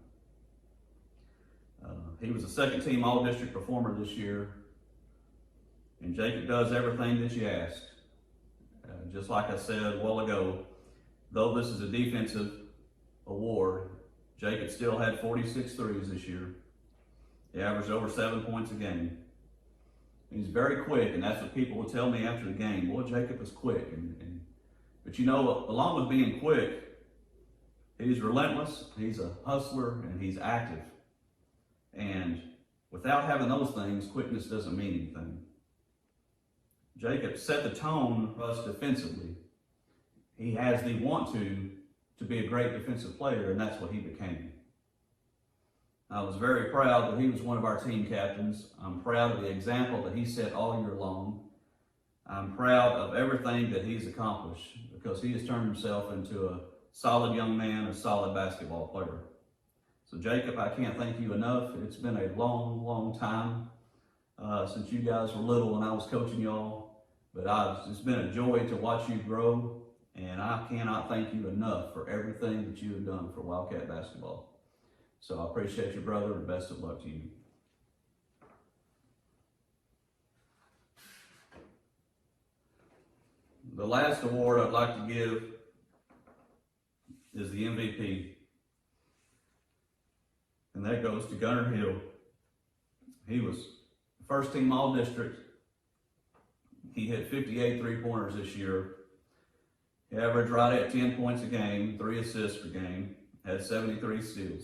He was a second team all-district performer this year, and Jacob does everything that you ask. Just like I said a while ago, though this is a defensive award, Jacob still had 46 threes this year. He averaged over 7 points a game. He's very quick, and that's what people will tell me after the game. Boy, Jacob is quick. But you know, along with being quick, he's relentless, he's a hustler, and he's active. And without having those things, quickness doesn't mean anything. Jacob set the tone for us defensively. He has the want to be a great defensive player, and that's what he became. I was very proud that he was one of our team captains. I'm proud of the example that he set all year long. I'm proud of everything that he's accomplished because he has turned himself into a solid young man, a solid basketball player. So Jacob, I can't thank you enough. It's been a long, long time since you guys were little when I was coaching y'all. But it's been a joy to watch you grow, and I cannot thank you enough for everything that you have done for Wildcat basketball. So I appreciate you, brother, and best of luck to you. The last award I'd like to give is the MVP. And that goes to Gunnar Hill. He was first team all-district. He hit 58 three-pointers this year. He averaged right at 10 points a game, 3 assists per game, had 73 steals.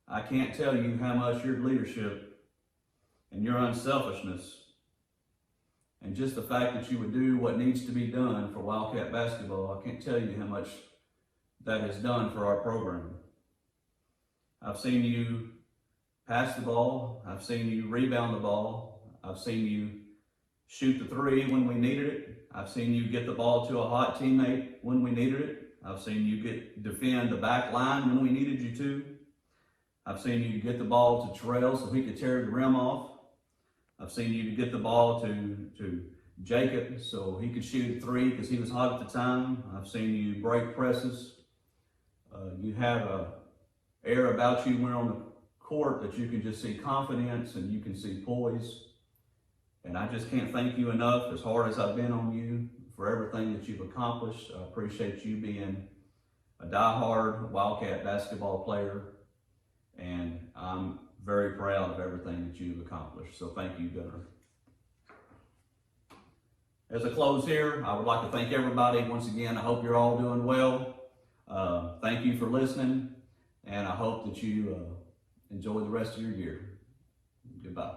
I can't tell you how much your leadership and your unselfishness and just the fact that you would do what needs to be done for Wildcat basketball, I can't tell you how much that has done for our program. I've seen you pass the ball. I've seen you rebound the ball. I've seen you shoot the three when we needed it. I've seen you get the ball to a hot teammate when we needed it. I've seen you defend the back line when we needed you to. I've seen you get the ball to Terrell so he could tear the rim off. I've seen you get the ball to Jacob so he could shoot a three because he was hot at the time. I've seen you break presses. You have a air about you when on the court that you can just see confidence and you can see poise. And I just can't thank you enough, as hard as I've been on you, for everything that you've accomplished. I appreciate you being a diehard Wildcat basketball player, and I'm very proud of everything that you've accomplished. So thank you, Gunnar. As I close here, I would like to thank everybody once again. I hope you're all doing well. Thank you for listening, and I hope that you enjoy the rest of your year. Goodbye.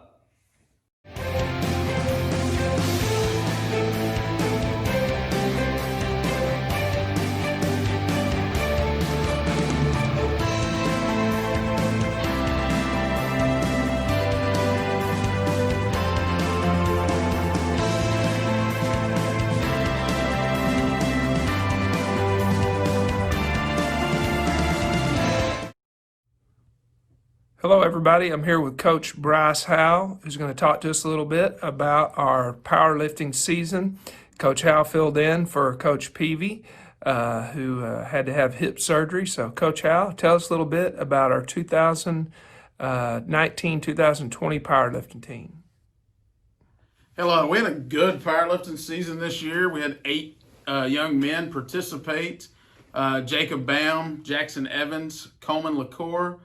Hello, everybody. I'm here with Coach Bryce Howell, who's going to talk to us a little bit about our powerlifting season. Coach Howell filled in for Coach Peavy, who had to have hip surgery. So, Coach Howell, tell us a little bit about our 2019-2020 powerlifting team. Hello. We had a good powerlifting season this year. We had 8 young men participate. Jacob Baum, Jackson Evans, Coleman LaCour,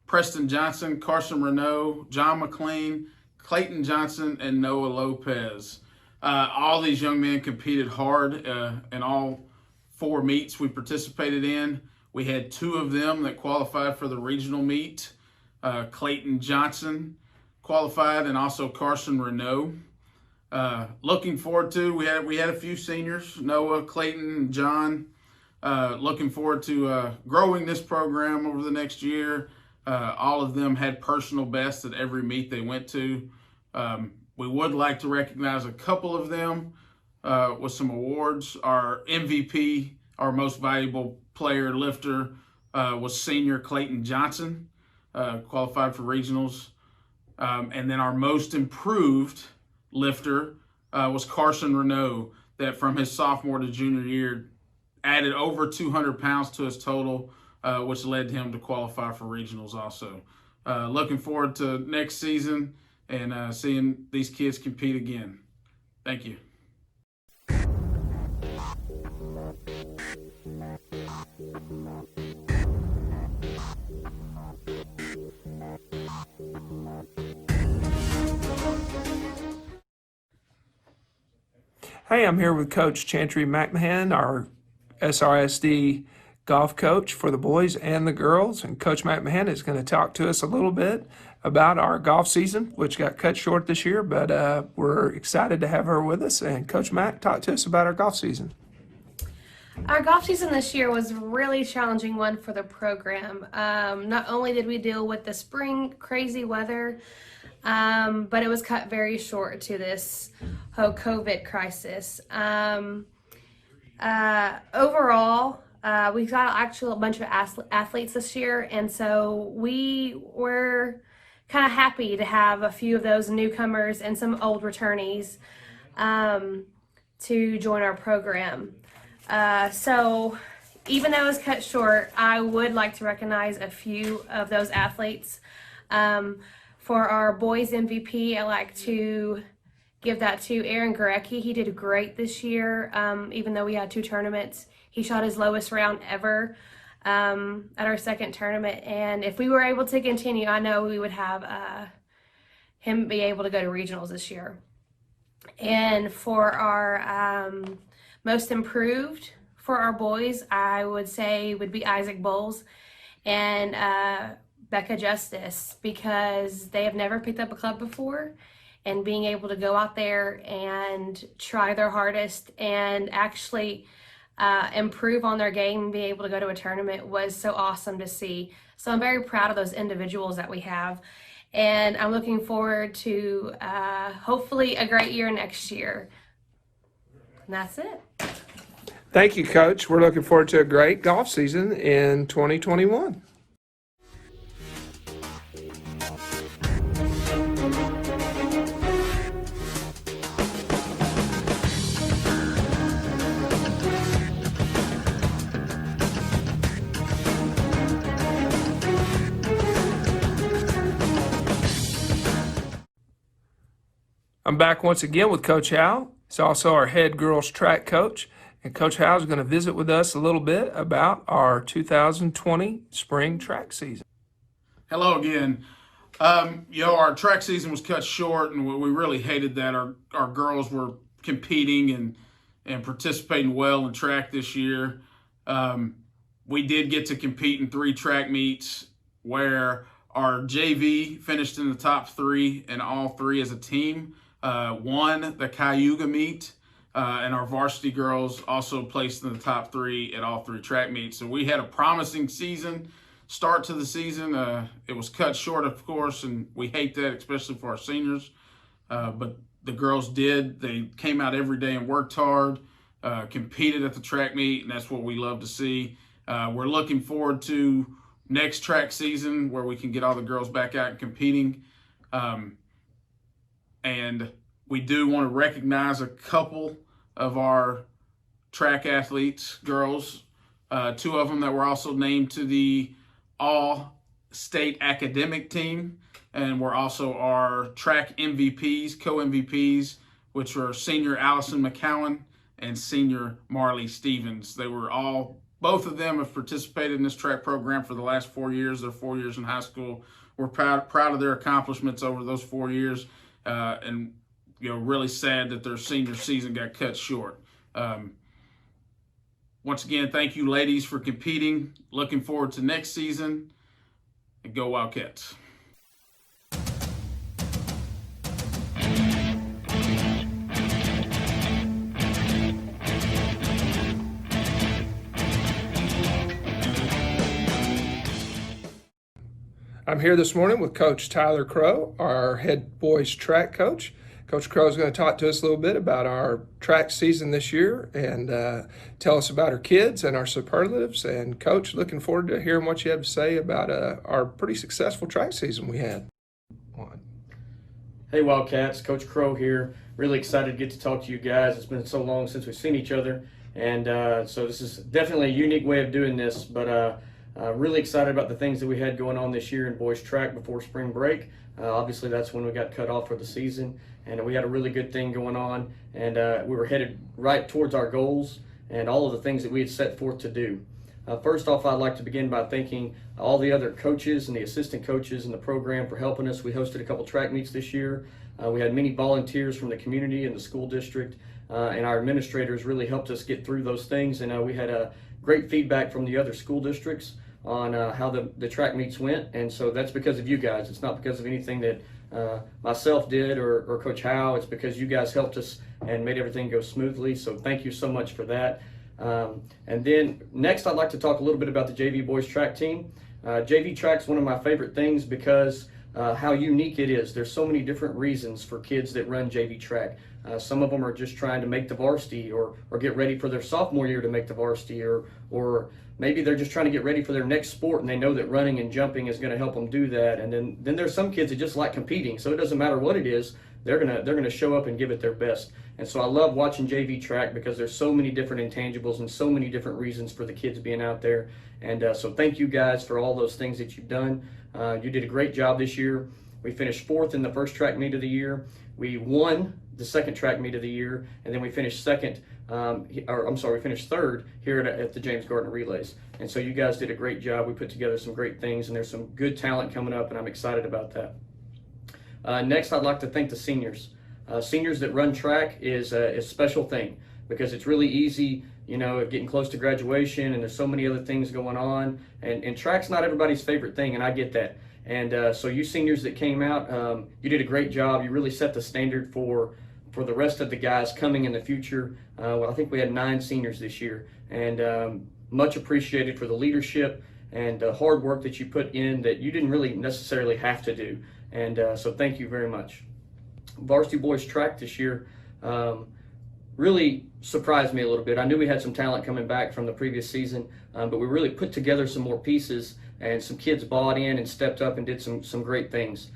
Preston Johnson, Carson Renault, John McLean, Clayton Johnson, and Noah Lopez. All these young men competed hard in all 4 meets we participated in. We had 2 of them that qualified for the regional meet. Clayton Johnson qualified, and also Carson Renault. Looking forward to, we had a few seniors, Noah, Clayton, John. Looking forward to growing this program over the next year. All of them had personal bests at every meet they went to. We would like to recognize a couple of them with some awards. Our MVP, our most valuable player lifter, was senior Clayton Johnson, qualified for regionals. And then our most improved lifter was Carson Renault, that from his sophomore to junior year added over 200 pounds to his total, which led him to qualify for regionals also. Looking forward to next season and seeing these kids compete again. Thank you. Hey, I'm here with Coach Chantry McMahon, our SRSD golf coach for the boys and the girls. And Coach McMahon is going to talk to us a little bit about our golf season, which got cut short this year, but we're excited to have her with us. And Coach Mac, talk to us about our golf season. Our golf season this year was a really challenging one for the program. Not only did we deal with the spring crazy weather, but it was cut very short to this whole COVID crisis. Overall, we've got actually a bunch of athletes this year, and so we were kind of happy to have a few of those newcomers and some old returnees to join our program. So even though it was cut short, I would like to recognize a few of those athletes. For our boys MVP, I like to give that to Aaron Gorecki. He did great this year, even though we had 2 tournaments. He shot his lowest round ever at our second tournament. And if we were able to continue, I know we would have him be able to go to regionals this year. And for our most improved for our boys, I would say would be Isaac Bowles and Becca Justice, because they have never picked up a club before, and being able to go out there and try their hardest and actually improve on their game and be able to go to a tournament was so awesome to see. So I'm very proud of those individuals that we have, and I'm looking forward to hopefully a great year next year. And that's it. Thank you, Coach. We're looking forward to a great golf season in 2021. I'm back once again with Coach Howell. He's also our head girls track coach. And Coach Howell is going to visit with us a little bit about our 2020 spring track season. Hello again. Our track season was cut short, and we really hated that. Our girls were competing and participating well in track this year. We did get to compete in 3 track meets where our JV finished in the top 3 in all 3 as a team. Won the Cayuga meet, and our varsity girls also placed in the top 3 at all 3 track meets. So we had a promising start to the season. It was cut short, of course, and we hate that, especially for our seniors. But the girls they came out every day and worked hard, competed at the track meet, and that's what we love to see. We're looking forward to next track season where we can get all the girls back out and competing. And we do want to recognize a couple of our track athletes, girls, 2 of them that were also named to the All-State Academic Team, and were also our track MVPs, co-MVPs, which were senior Allison McCowan and senior Marley Stevens. Both of them have participated in this track program for the last 4 years. They're 4 years in high school. We're proud of their accomplishments over those 4 years. And really sad that their senior season got cut short. Once again, thank you, ladies, for competing. Looking forward to next season. And go Wildcats. I'm here this morning with Coach Tyler Crow, our head boys track coach. Coach Crow is going to talk to us a little bit about our track season this year and tell us about our kids and our superlatives. And Coach, looking forward to hearing what you have to say about our pretty successful track season we had. Hey Wildcats, Coach Crow here. Really excited to get to talk to you guys. It's been so long since we've seen each other. And so this is definitely a unique way of doing this, but really excited about the things that we had going on this year in boys track before spring break. Obviously, that's when we got cut off for the season, and we had a really good thing going on, and we were headed right towards our goals and all of the things that we had set forth to do. First off, I'd like to begin by thanking all the other coaches and the assistant coaches in the program for helping us. We hosted a couple track meets this year. We had many volunteers from the community and the school district, and our administrators really helped us get through those things. And we had great feedback from the other school districts on how the track meets went. And so that's because of you guys. It's not because of anything that myself did or Coach Howe. It's because you guys helped us and made everything go smoothly. So thank you so much for that. And then next, I'd like to talk a little bit about the JV boys track team. JV track's one of my favorite things because how unique it is. There's so many different reasons for kids that run JV track. Some of them are just trying to make the varsity or get ready for their sophomore year to make the varsity, or maybe they're just trying to get ready for their next sport and they know that running and jumping is going to help them do that. And then there's some kids that just like competing, so it doesn't matter what it is, they're gonna show up and give it their best. And so I love watching JV track because there's so many different intangibles and so many different reasons for the kids being out there. And so thank you guys for all those things that you've done. You did a great job this year. We finished 4th in the first track meet of the year. We won the second track meet of the year, and then we finished we finished 3rd here at the James Gardner Relays. And so you guys did a great job. We put together some great things, and there's some good talent coming up, and I'm excited about that. Next, I'd like to thank the seniors. Seniors that run track is a special thing because it's really easy, getting close to graduation, and there's so many other things going on, and track's not everybody's favorite thing, and I get that. And so you seniors that came out, you did a great job. You really set the standard for the rest of the guys coming in the future. I think we had 9 seniors this year, and much appreciated for the leadership and hard work that you put in that you didn't really necessarily have to do. And so thank you very much. Varsity boys track this year really surprised me a little bit. I knew we had some talent coming back from the previous season, but we really put together some more pieces, and some kids bought in and stepped up and did some great things.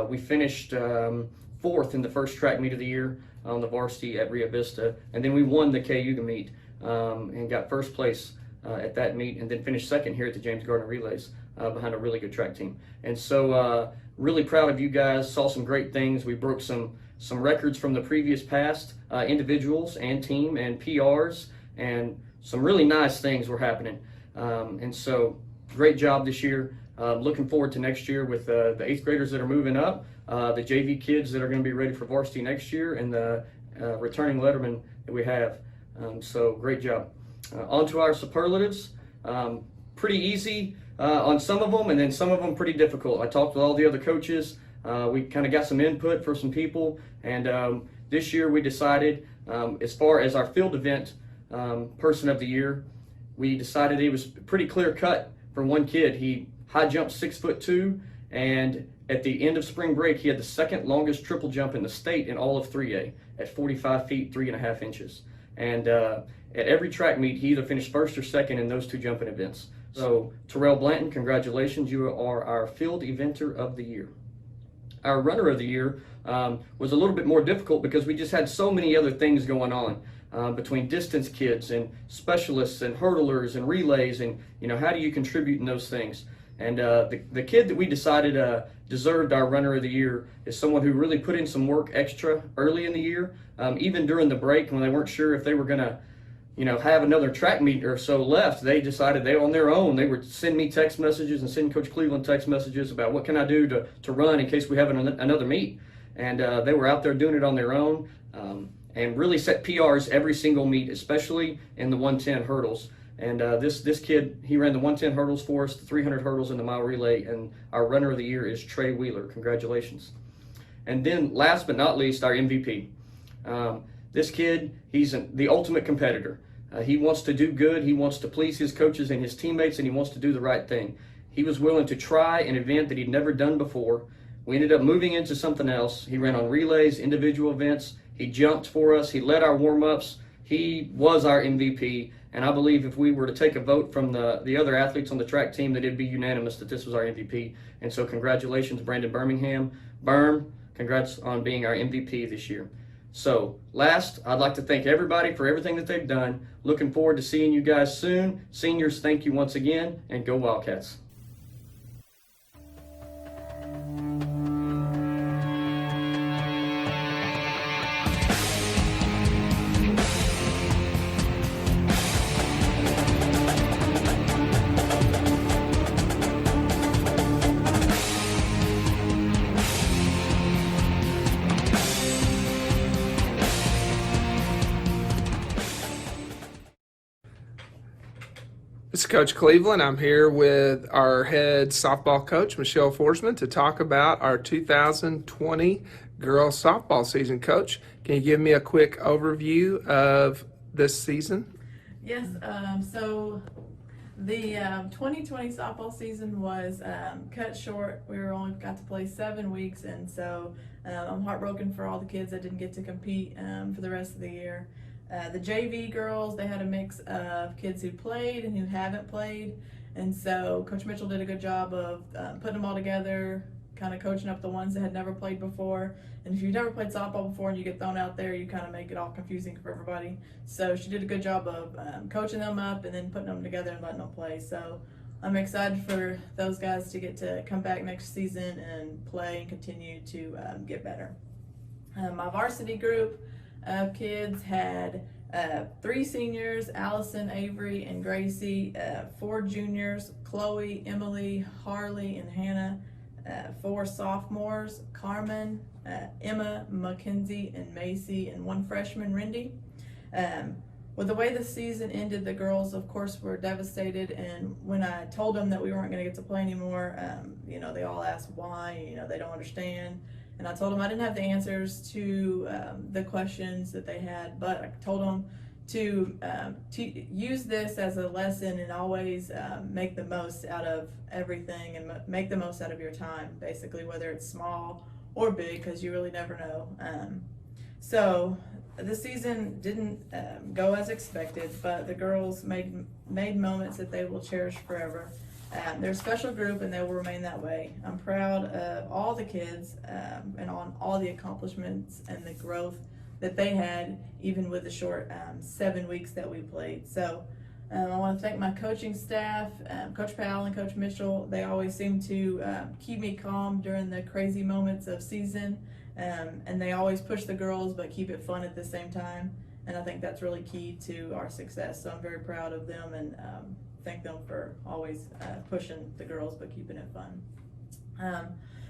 We finished 4th in the first track meet of the year on the varsity at Rio Vista, and then we won the KU meet and got 1st place at that meet, and then finished 2nd here at the James Gardner Relays behind a really good track team. And so really proud of you guys. Saw some great things. We broke some records from the previous past, individuals and team and PRs, and some really nice things were happening. And so great job this year. Looking forward to next year with the 8th graders that are moving up, the JV kids that are going to be ready for varsity next year, and the returning lettermen that we have. So great job. On to our superlatives. Pretty easy on some of them, and then some of them pretty difficult. I talked with all the other coaches. We kind of got some input for some people, and this year we decided, as far as our field event person of the year, we decided it was pretty clear cut for one kid. He high jumped 6'2", and at the end of spring break, he had the 2nd longest triple jump in the state in all of 3A at 45 feet 3.5 inches. And at every track meet, he either finished 1st or 2nd in those 2 jumping events. So Terrell Blanton, congratulations, you are our field eventer of the year. Our runner of the year was a little bit more difficult because we just had so many other things going on between distance kids and specialists and hurdlers and relays, and how do you contribute in those things. And the kid that we decided deserved our runner of the year is someone who really put in some work extra early in the year, even during the break when they weren't sure if they were going to have another track meet or so left. They decided on their own, they would send me text messages and send Coach Cleveland text messages about what can I do to run in case we have another meet. And they were out there doing it on their own, and really set PRs every single meet, especially in the 110 hurdles. And this kid, he ran the 110 hurdles for us, the 300 hurdles, and the mile relay, and our runner of the year is Trey Wheeler. Congratulations. And then last but not least, our MVP. This kid, he's the ultimate competitor. He wants to do good, he wants to please his coaches and his teammates, and he wants to do the right thing. He was willing to try an event that he'd never done before. We ended up moving into something else. He ran on relays, individual events. He jumped for us. He led our warm-ups. He was our MVP. And I believe if we were to take a vote from the other athletes on the track team, that it'd be unanimous that this was our MVP. And so congratulations, Brandon Birmingham. Berm, congrats on being our MVP this year. So, last, I'd like to thank everybody for everything that they've done. Looking forward to seeing you guys soon. Seniors, thank you once again, and go Wildcats. This is Coach Cleveland. I'm here with our head softball coach, Michelle Forsman, to talk about our 2020 girls softball season. Coach, can you give me a quick overview of this season? Yes, so the 2020 softball season was cut short. We were only got to play 7 weeks, and so I'm heartbroken for all the kids that didn't get to compete for the rest of the year. The JV girls, they had a mix of kids who played and who haven't played, and so Coach Mitchell did a good job of putting them all together, kind of coaching up the ones that had never played before. And if you've never played softball before and you get thrown out there, you kind of make it all confusing for everybody. So she did a good job of coaching them up and then putting them together and letting them play. So I'm excited for those guys to get to come back next season and play and continue to get better. My varsity group of kids had 3 seniors, Allison, Avery, and Gracie, 4 juniors, Chloe, Emily, Harley, and Hannah, 4 sophomores, Carmen, Emma, Mackenzie, and Macy, and 1 freshman, Rindy. With the way the season ended, the girls, of course, were devastated, and when I told them that we weren't going to get to play anymore, they all asked why, they don't understand. And I told them I didn't have the answers to the questions that they had, but I told them to use this as a lesson and always make the most out of everything and make the most out of your time, basically, whether it's small or big, because you really never know. So the season didn't go as expected, but the girls made moments that they will cherish forever. They're a special group and they will remain that way. I'm proud of all the kids and on all the accomplishments and the growth that they had, even with the short 7 weeks that we played. So I want to thank my coaching staff, Coach Powell and Coach Mitchell. They always seem to keep me calm during the crazy moments of season, and they always push the girls but keep it fun at the same time. And I think that's really key to our success. So I'm very proud of them and thank them for always pushing the girls but keeping it fun.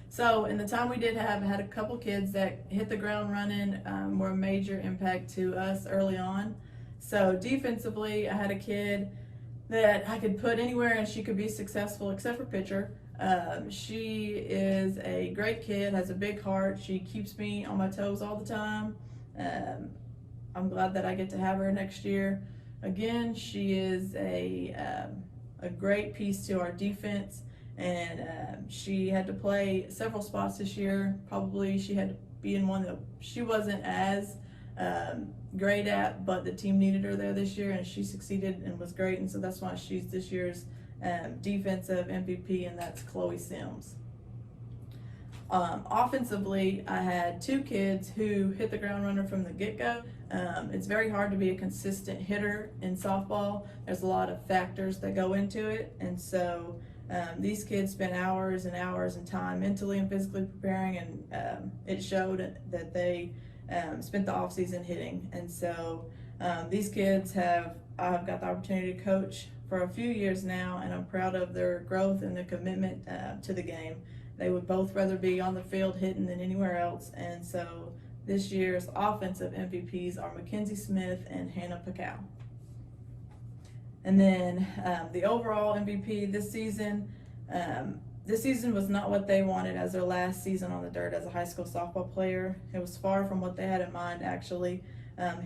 So in the time we did have, I had a couple kids that hit the ground running, were a major impact to us early on. So defensively, I had a kid that I could put anywhere and she could be successful except for pitcher. She is a great kid, has a big heart. She keeps me on my toes all the time. I'm glad that I get to have her next year. Again, she is a great piece to our defense, and she had to play several spots this year. Probably she had to be in one that she wasn't as great at, but the team needed her there this year, and she succeeded and was great, and so that's why she's this year's defensive MVP, and that's Chloe Sims. Offensively, I had 2 kids who hit the ground runner from the get-go. It's very hard to be a consistent hitter in softball. There's a lot of factors that go into it, and so these kids spent hours and hours and time mentally and physically preparing, and it showed that they spent the off-season hitting. And so these kids I've got the opportunity to coach for a few years now, and I'm proud of their growth and their commitment to the game. They would both rather be on the field hitting than anywhere else, and so this year's offensive MVPs are Mackenzie Smith and Hannah Pacau. And then the overall MVP this season was not what they wanted as their last season on the dirt as a high school softball player. It was far from what they had in mind, actually.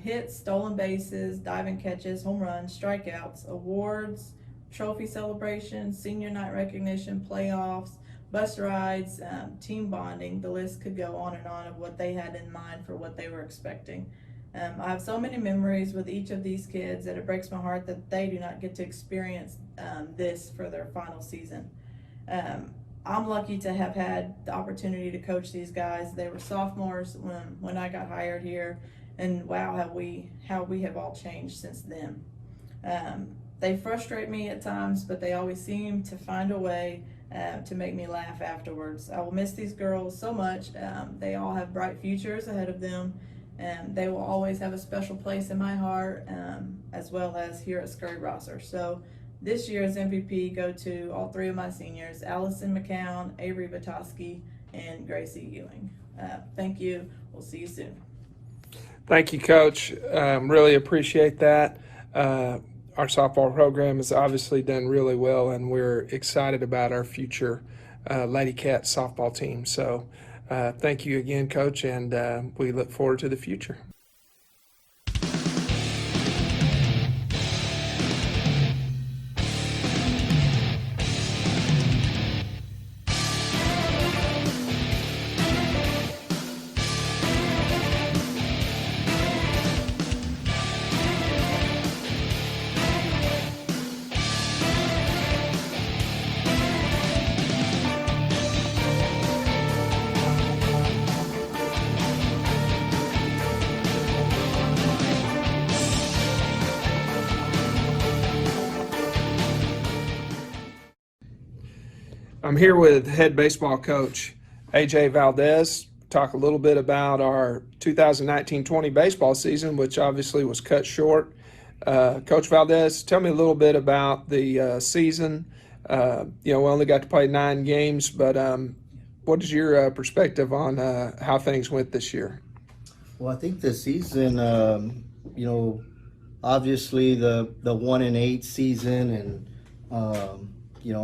Hits, stolen bases, diving catches, home runs, strikeouts, awards, trophy celebrations, senior night recognition, playoffs, bus rides, team bonding. The list could go on and on of what they had in mind for what they were expecting. I have so many memories with each of these kids that it breaks my heart that they do not get to experience this for their final season. I'm lucky to have had the opportunity to coach these guys. They were sophomores when I got hired here, and wow, how we have all changed since then. They frustrate me at times, but they always seem to find a way to make me laugh afterwards. I will miss these girls so much. They all have bright futures ahead of them, and they will always have a special place in my heart, as well as here at Scurry Rosser. So this year's MVP go to all three of my seniors: Allison McCown, Avery Batoski, and Gracie Ewing. Thank you. We'll see you soon. Thank you, Coach. Really appreciate that. Our softball program has obviously done really well, and we're excited about our future Lady Cat softball team. So thank you again, Coach, and we look forward to the future. I'm here with head baseball coach AJ Valdez. Talk a little bit about our 2019-20 baseball season, which obviously was cut short. Coach Valdez, tell me a little bit about the season. We only got to play 9 games, but what is your perspective on how things went this year? Well, I think the season, obviously the 1-8 season and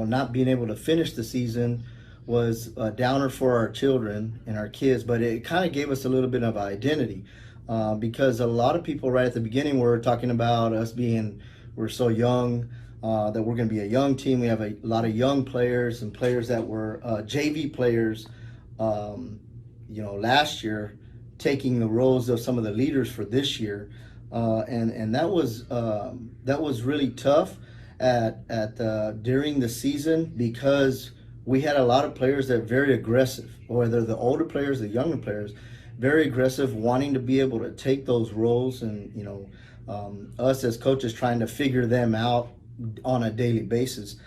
not being able to finish the season was a downer for our children and our kids, but it kind of gave us a little bit of identity because a lot of people right at the beginning were talking about we're so young, that we're going to be a young team. We have a lot of young players and players that were JV players, last year, taking the roles of some of the leaders for this year, and that was really tough during the season because we had a lot of players that are very aggressive, whether the older players, the younger players, very aggressive, wanting to be able to take those roles, and us as coaches trying to figure them out on a daily basis.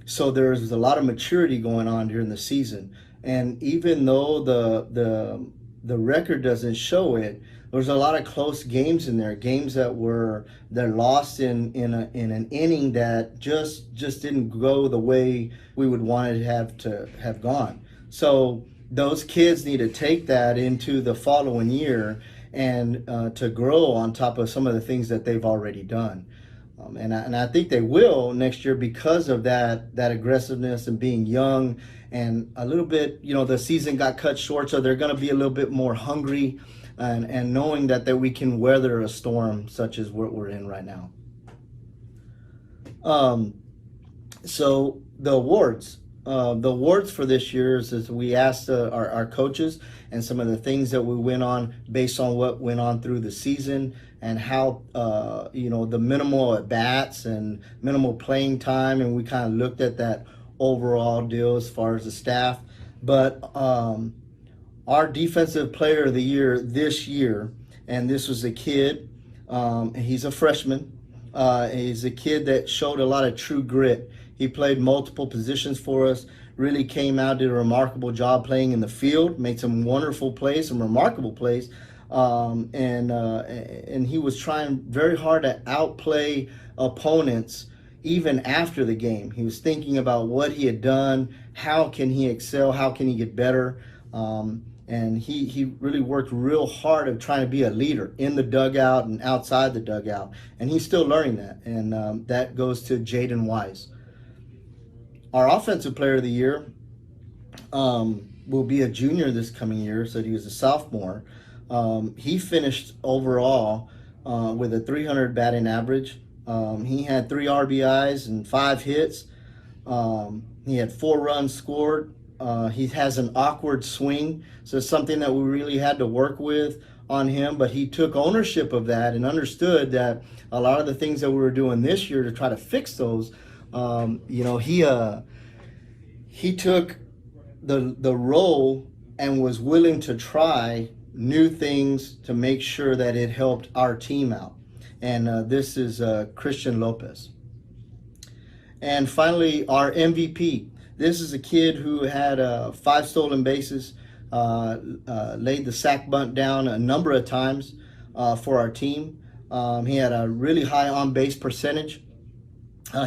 So there's a lot of maturity going on during the season, and even though the record doesn't show it, there's a lot of close games in there, games they're lost in an inning that just didn't go the way we would want it to have gone. So those kids need to take that into the following year and to grow on top of some of the things that they've already done. And I think they will next year because of that aggressiveness and being young and a little bit, the season got cut short, so they're going to be a little bit more hungry and knowing that we can weather a storm such as what we're in right now. So the awards for this year is we asked our coaches and some of the things that we went on based on what went on through the season and how, the minimal at bats and minimal playing time. And we kind of looked at that overall deal as far as the staff. But our defensive player of the year this year, and this was a kid, he's a freshman. He's a kid that showed a lot of true grit. He played multiple positions for us, really came out, did a remarkable job playing in the field, made some wonderful plays, some remarkable plays. And he was trying very hard to outplay opponents even after the game. He was thinking about what he had done, how can he excel, how can he get better. And he really worked real hard at trying to be a leader in the dugout and outside the dugout. And he's still learning that. And that goes to Jaden Wise. Our offensive player of the year will be a junior this coming year, so he was a sophomore. He finished overall with a 300 batting average. He had 3 RBIs and 5 hits. He had 4 runs scored. He has an awkward swing, so it's something that we really had to work with on him, but he took ownership of that and understood that a lot of the things that we were doing this year to try to fix those, he took the role and was willing to try new things to make sure that it helped our team out. And this is Christian Lopez. And finally, our MVP. This is a kid who had 5 stolen bases, laid the sack bunt down a number of times for our team. He had a really high on-base percentage.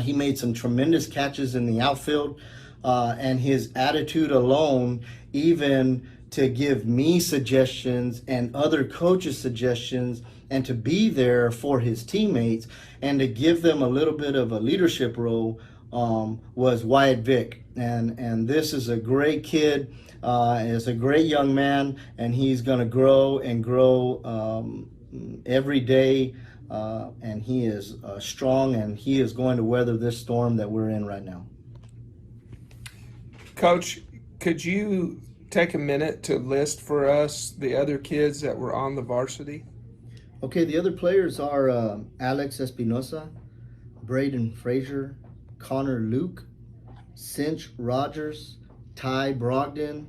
He made some tremendous catches in the outfield, and his attitude alone, even to give me suggestions and other coaches suggestions, and to be there for his teammates and to give them a little bit of a leadership role, was Wyatt Vick. And this is a great kid. Is a great young man, and he's going to grow and grow every day. And he is strong, and he is going to weather this storm that we're in right now. Coach, could you take a minute to list for us the other kids that were on the varsity? Okay, the other players are Alex Espinosa, Braden Frazier, Connor Luke, Cinch Rogers, Ty Brogdon,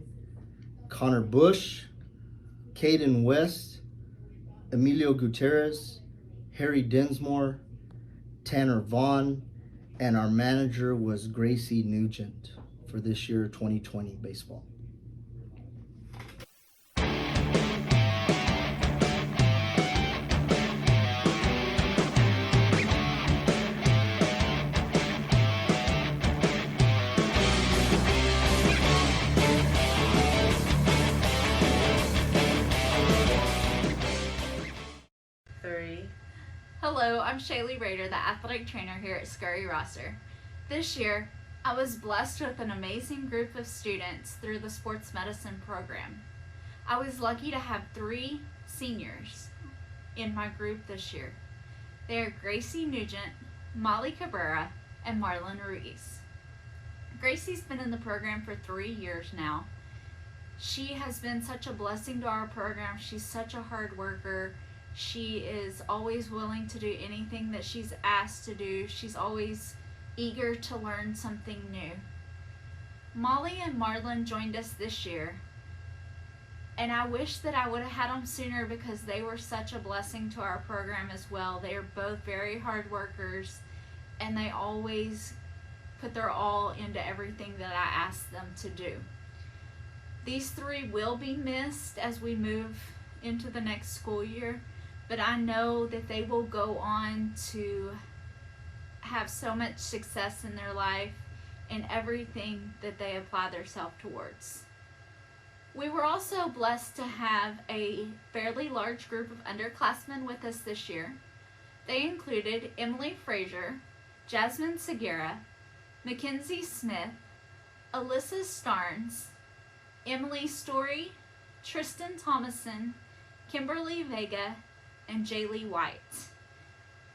Connor Bush, Caden West, Emilio Gutierrez, Harry Dinsmore, Tanner Vaughn, and our manager was Gracie Nugent for this year 2020 baseball. Hello, I'm Shaylee Rader, the athletic trainer here at Scurry Roster. This year, I was blessed with an amazing group of students through the sports medicine program. I was lucky to have 3 seniors in my group this year. They are Gracie Nugent, Molly Cabrera, and Marlon Ruiz. Gracie's been in the program for 3 years now. She has been such a blessing to our program. She's such a hard worker. She is always willing to do anything that she's asked to do. She's always eager to learn something new. Molly and Marlon joined us this year, and I wish that I would have had them sooner because they were such a blessing to our program as well. They are both very hard workers, and they always put their all into everything that I ask them to do. These 3 will be missed as we move into the next school year, but I know that they will go on to have so much success in their life in everything that they apply themselves towards. We were also blessed to have a fairly large group of underclassmen with us this year. They included Emily Frazier, Jasmine Segura, Mackenzie Smith, Alyssa Starnes, Emily Story, Tristan Thomason, Kimberly Vega, and Jaylee White.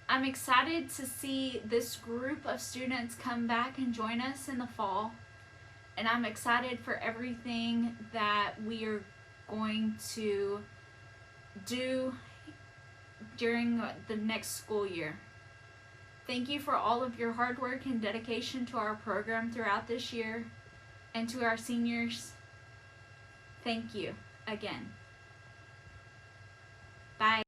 I'm excited to see this group of students come back and join us in the fall, and I'm excited for everything that we are going to do during the next school year. Thank you for all of your hard work and dedication to our program throughout this year, and to our seniors, thank you again. Bye.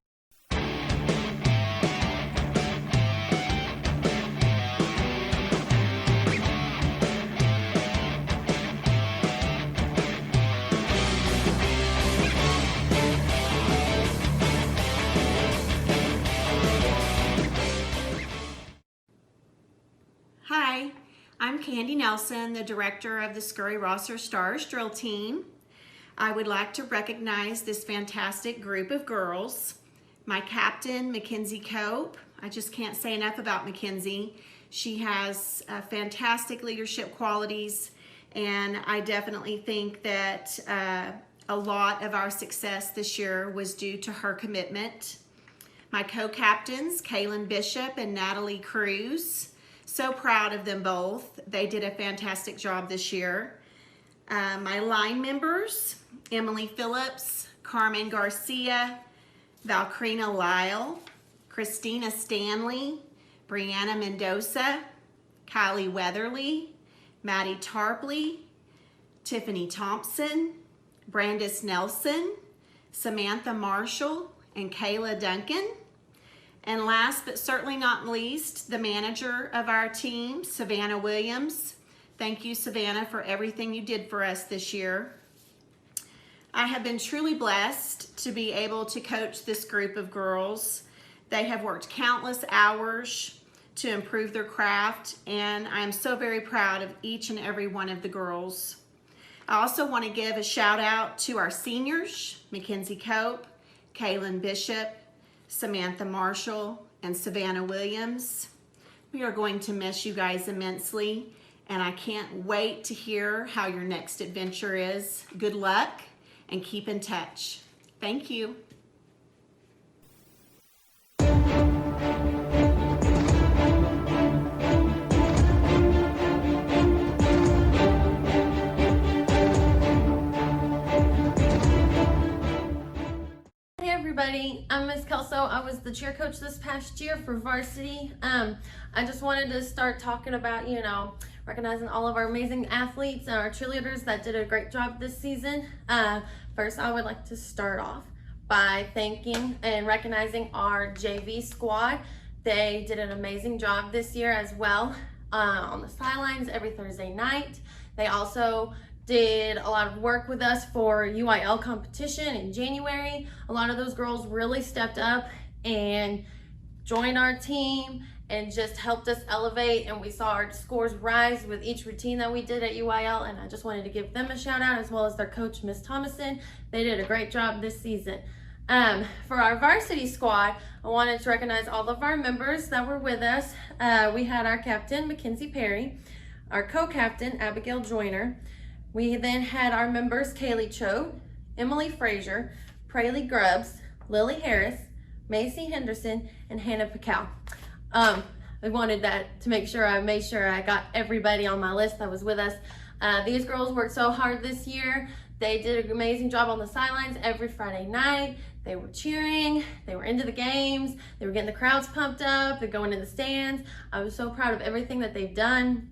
Hi, I'm Candy Nelson, the director of the Scurry Rosser Stars drill team. I would like to recognize this fantastic group of girls. My captain, Mackenzie Cope. I just can't say enough about Mackenzie. She has fantastic leadership qualities, and I definitely think that a lot of our success this year was due to her commitment. My co-captains, Kaylin Bishop and Natalie Cruz. So proud of them both. They did a fantastic job this year. My line members, Emily Phillips, Carmen Garcia, Valkrina Lyle, Christina Stanley, Brianna Mendoza, Kylie Weatherly, Maddie Tarpley, Tiffany Thompson, Brandis Nelson, Samantha Marshall, and Kayla Duncan. And last but certainly not least, the manager of our team, Savannah Williams. Thank you, Savannah, for everything you did for us this year. I have been truly blessed to be able to coach this group of girls. They have worked countless hours to improve their craft, and I am so very proud of each and every one of the girls. I also want to give a shout out to our seniors, Mackenzie Cope, Kaylin Bishop, Samantha Marshall, and Savannah Williams. We are going to miss you guys immensely, and I can't wait to hear how your next adventure is. Good luck, and keep in touch. Thank you. Everybody, I'm Miss Kelso. I was the cheer coach this past year for varsity. I just wanted to start talking about, recognizing all of our amazing athletes and our cheerleaders that did a great job this season. First, I would like to start off by thanking and recognizing our JV squad. They did an amazing job this year as well on the sidelines every Thursday night. They also did a lot of work with us for UIL competition in January. A lot of those girls really stepped up and joined our team and just helped us elevate, and we saw our scores rise with each routine that we did at UIL, and I just wanted to give them a shout out, as well as their coach, Miss Thomason. They did a great job this season. For our varsity squad, I wanted to recognize all of our members that were with us. We had our captain, Mackenzie Perry, our co-captain, Abigail Joyner. We then had our members, Kaylee Cho, Emily Frazier, Praley Grubbs, Lily Harris, Macy Henderson, and Hannah Pacau. I wanted that to make sure I made sure I got everybody on my list that was with us. These girls worked so hard this year. They did an amazing job on the sidelines every Friday night. They were cheering, they were into the games, they were getting the crowds pumped up, they're going in the stands. I was so proud of everything that they've done.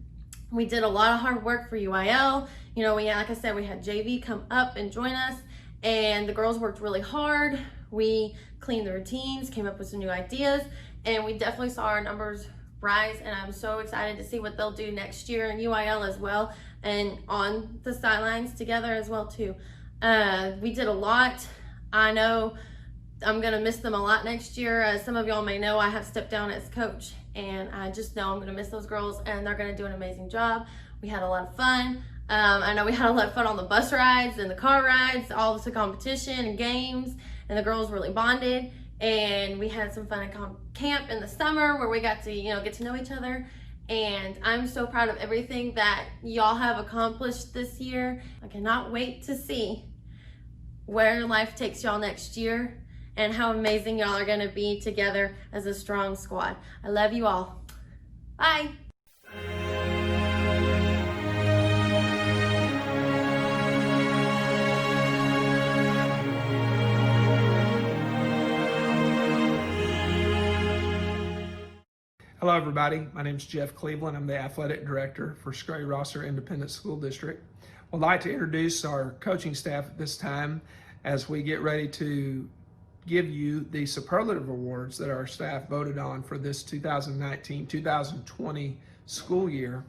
We did a lot of hard work for UIL. Like I said, we had JV come up and join us, and the girls worked really hard. We cleaned the routines, came up with some new ideas, and we definitely saw our numbers rise, and I'm so excited to see what they'll do next year in UIL as well, and on the sidelines together as well too. We did a lot. I know I'm gonna miss them a lot next year. As some of y'all may know, I have stepped down as coach, and I just know I'm gonna miss those girls, and they're gonna do an amazing job. We had a lot of fun. I know we had a lot of fun on the bus rides and the car rides, all the competition and games, and the girls really bonded. And we had some fun at camp in the summer where we got to, get to know each other. And I'm so proud of everything that y'all have accomplished this year. I cannot wait to see where life takes y'all next year and how amazing y'all are gonna be together as a strong squad. I love you all. Bye. Hello, everybody. My name is Jeff Cleveland. I'm the athletic director for Scurry Rosser Independent School District. I'd like to introduce our coaching staff at this time as we get ready to give you the superlative awards that our staff voted on for this 2019-2020 school year.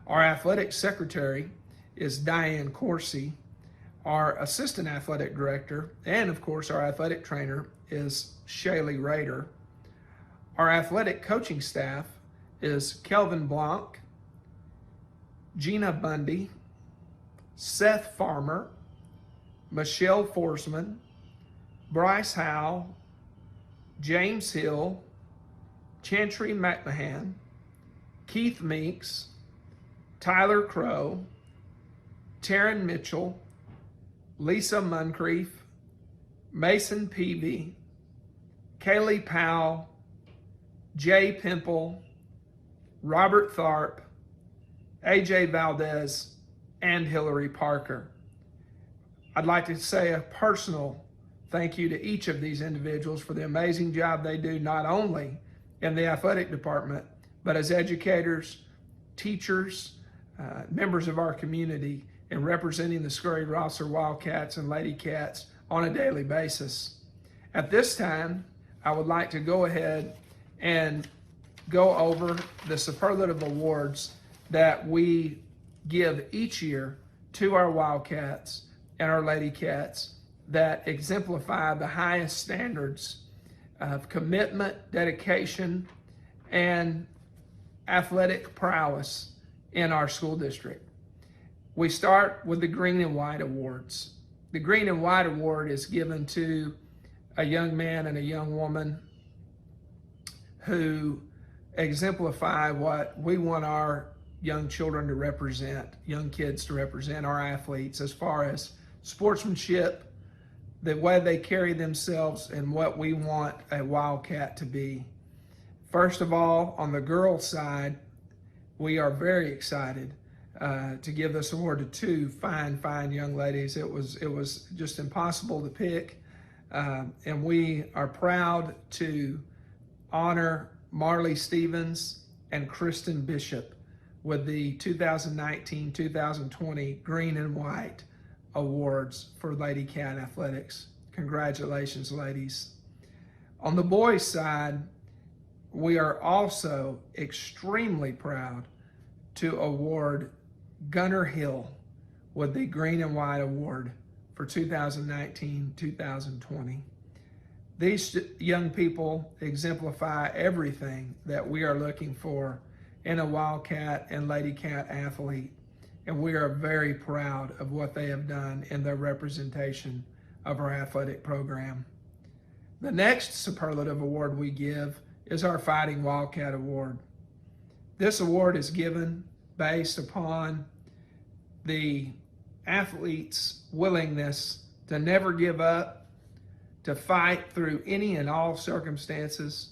Our athletic secretary is Diane Coursey. Our assistant athletic director, and of course our athletic trainer, is Shaylee Rader. Our athletic coaching staff is Kelvin Blanc, Gina Bundy, Seth Farmer, Michelle Forsman, Bryce Howe, James Hill, Chantry McMahon, Keith Meeks, Tyler Crow, Taryn Mitchell, Lisa Muncrief, Mason Peavy, Kaylee Powell, Jay Pimple, Robert Tharp, AJ Valdez, and Hillary Parker. I'd like to say a personal thank you to each of these individuals for the amazing job they do, not only in the athletic department, but as educators, teachers, members of our community and representing the Scurry Rosser Wildcats and Lady Cats on a daily basis. At this time, I would like to go ahead and go over the superlative awards that we give each year to our Wildcats and our Lady Cats that exemplify the highest standards of commitment, dedication, and athletic prowess in our school district. We start with the Green and White Awards. The Green and White Award is given to a young man and a young woman who exemplify what we want our young children to represent, young kids to represent, our athletes, as far as sportsmanship, the way they carry themselves, and what we want a Wildcat to be. First of all, on the girls' side, we are very excited to give this award to two fine young ladies. It was just impossible to pick, and we are proud to honor Marley Stevens and Kristen Bishop with the 2019-2020 Green and White Awards for Lady Cat Athletics. Congratulations, ladies. On the boys' side, we are also extremely proud to award Gunnar Hill with the Green and White Award for 2019-2020. These young people exemplify everything that we are looking for in a Wildcat and Lady Cat athlete, and we are very proud of what they have done in their representation of our athletic program. The next superlative award we give is our Fighting Wildcat Award. This award is given based upon the athlete's willingness to never give up, to fight through any and all circumstances,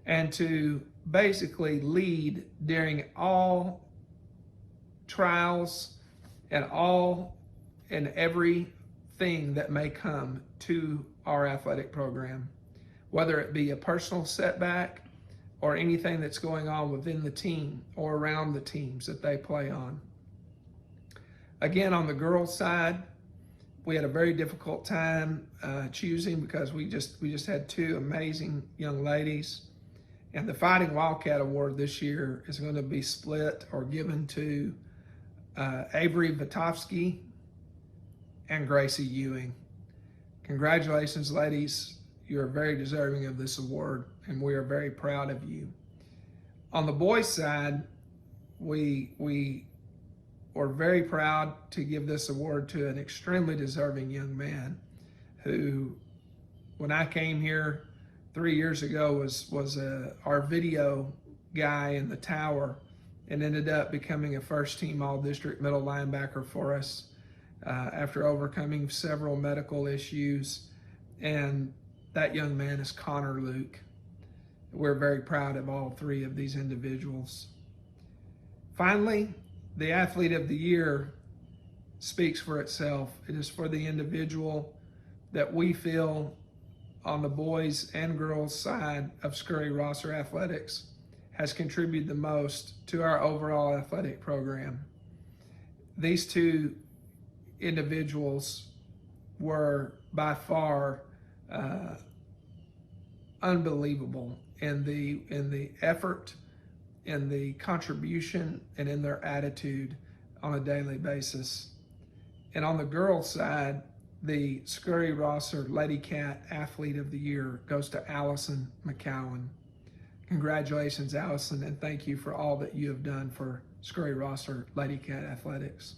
and to basically lead during all trials and everything that may come to our athletic program, whether it be a personal setback or anything that's going on within the team or around the teams that they play on. Again, on the girls' side, we had a very difficult time choosing because we just had two amazing young ladies. And the Fighting Wildcat Award this year is going to be split or given to Avery Vitovsky and Gracie Ewing. Congratulations, ladies. You are very deserving of this award, and we are very proud of you. On the boys' side, we were very proud to give this award to an extremely deserving young man who, when I came here 3 years ago, was our video guy in the tower, and ended up becoming a first-team all-district middle linebacker for us after overcoming several medical issues. And that young man is Connor Luke. We're very proud of all three of these individuals. Finally, the Athlete of the Year speaks for itself. It is for the individual that we feel on the boys and girls side of Scurry Rosser Athletics has contributed the most to our overall athletic program. These two individuals were by far unbelievable in the effort, in the contribution, and in their attitude on a daily basis. And on the girls' side, the Scurry Rosser Lady Cat Athlete of the Year goes to Allison McCowan. Congratulations, Allison, and thank you for all that you have done for Scurry Rosser Lady Cat Athletics.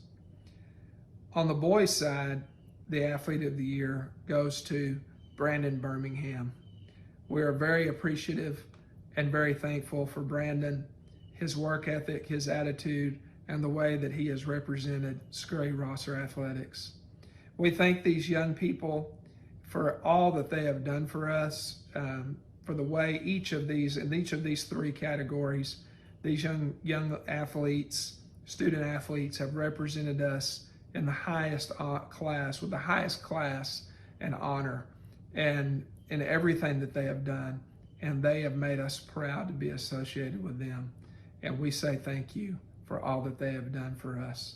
On the boys' side, the Athlete of the Year goes to Brandon Birmingham. We are very appreciative and very thankful for Brandon, his work ethic, his attitude, and the way that he has represented Scurry Rosser Athletics. We thank these young people for all that they have done for us, for the way in each of these three categories, these young athletes, student athletes, have represented us in the highest class, with the highest class and honor, and in everything that they have done. And they have made us proud to be associated with them. And we say thank you for all that they have done for us.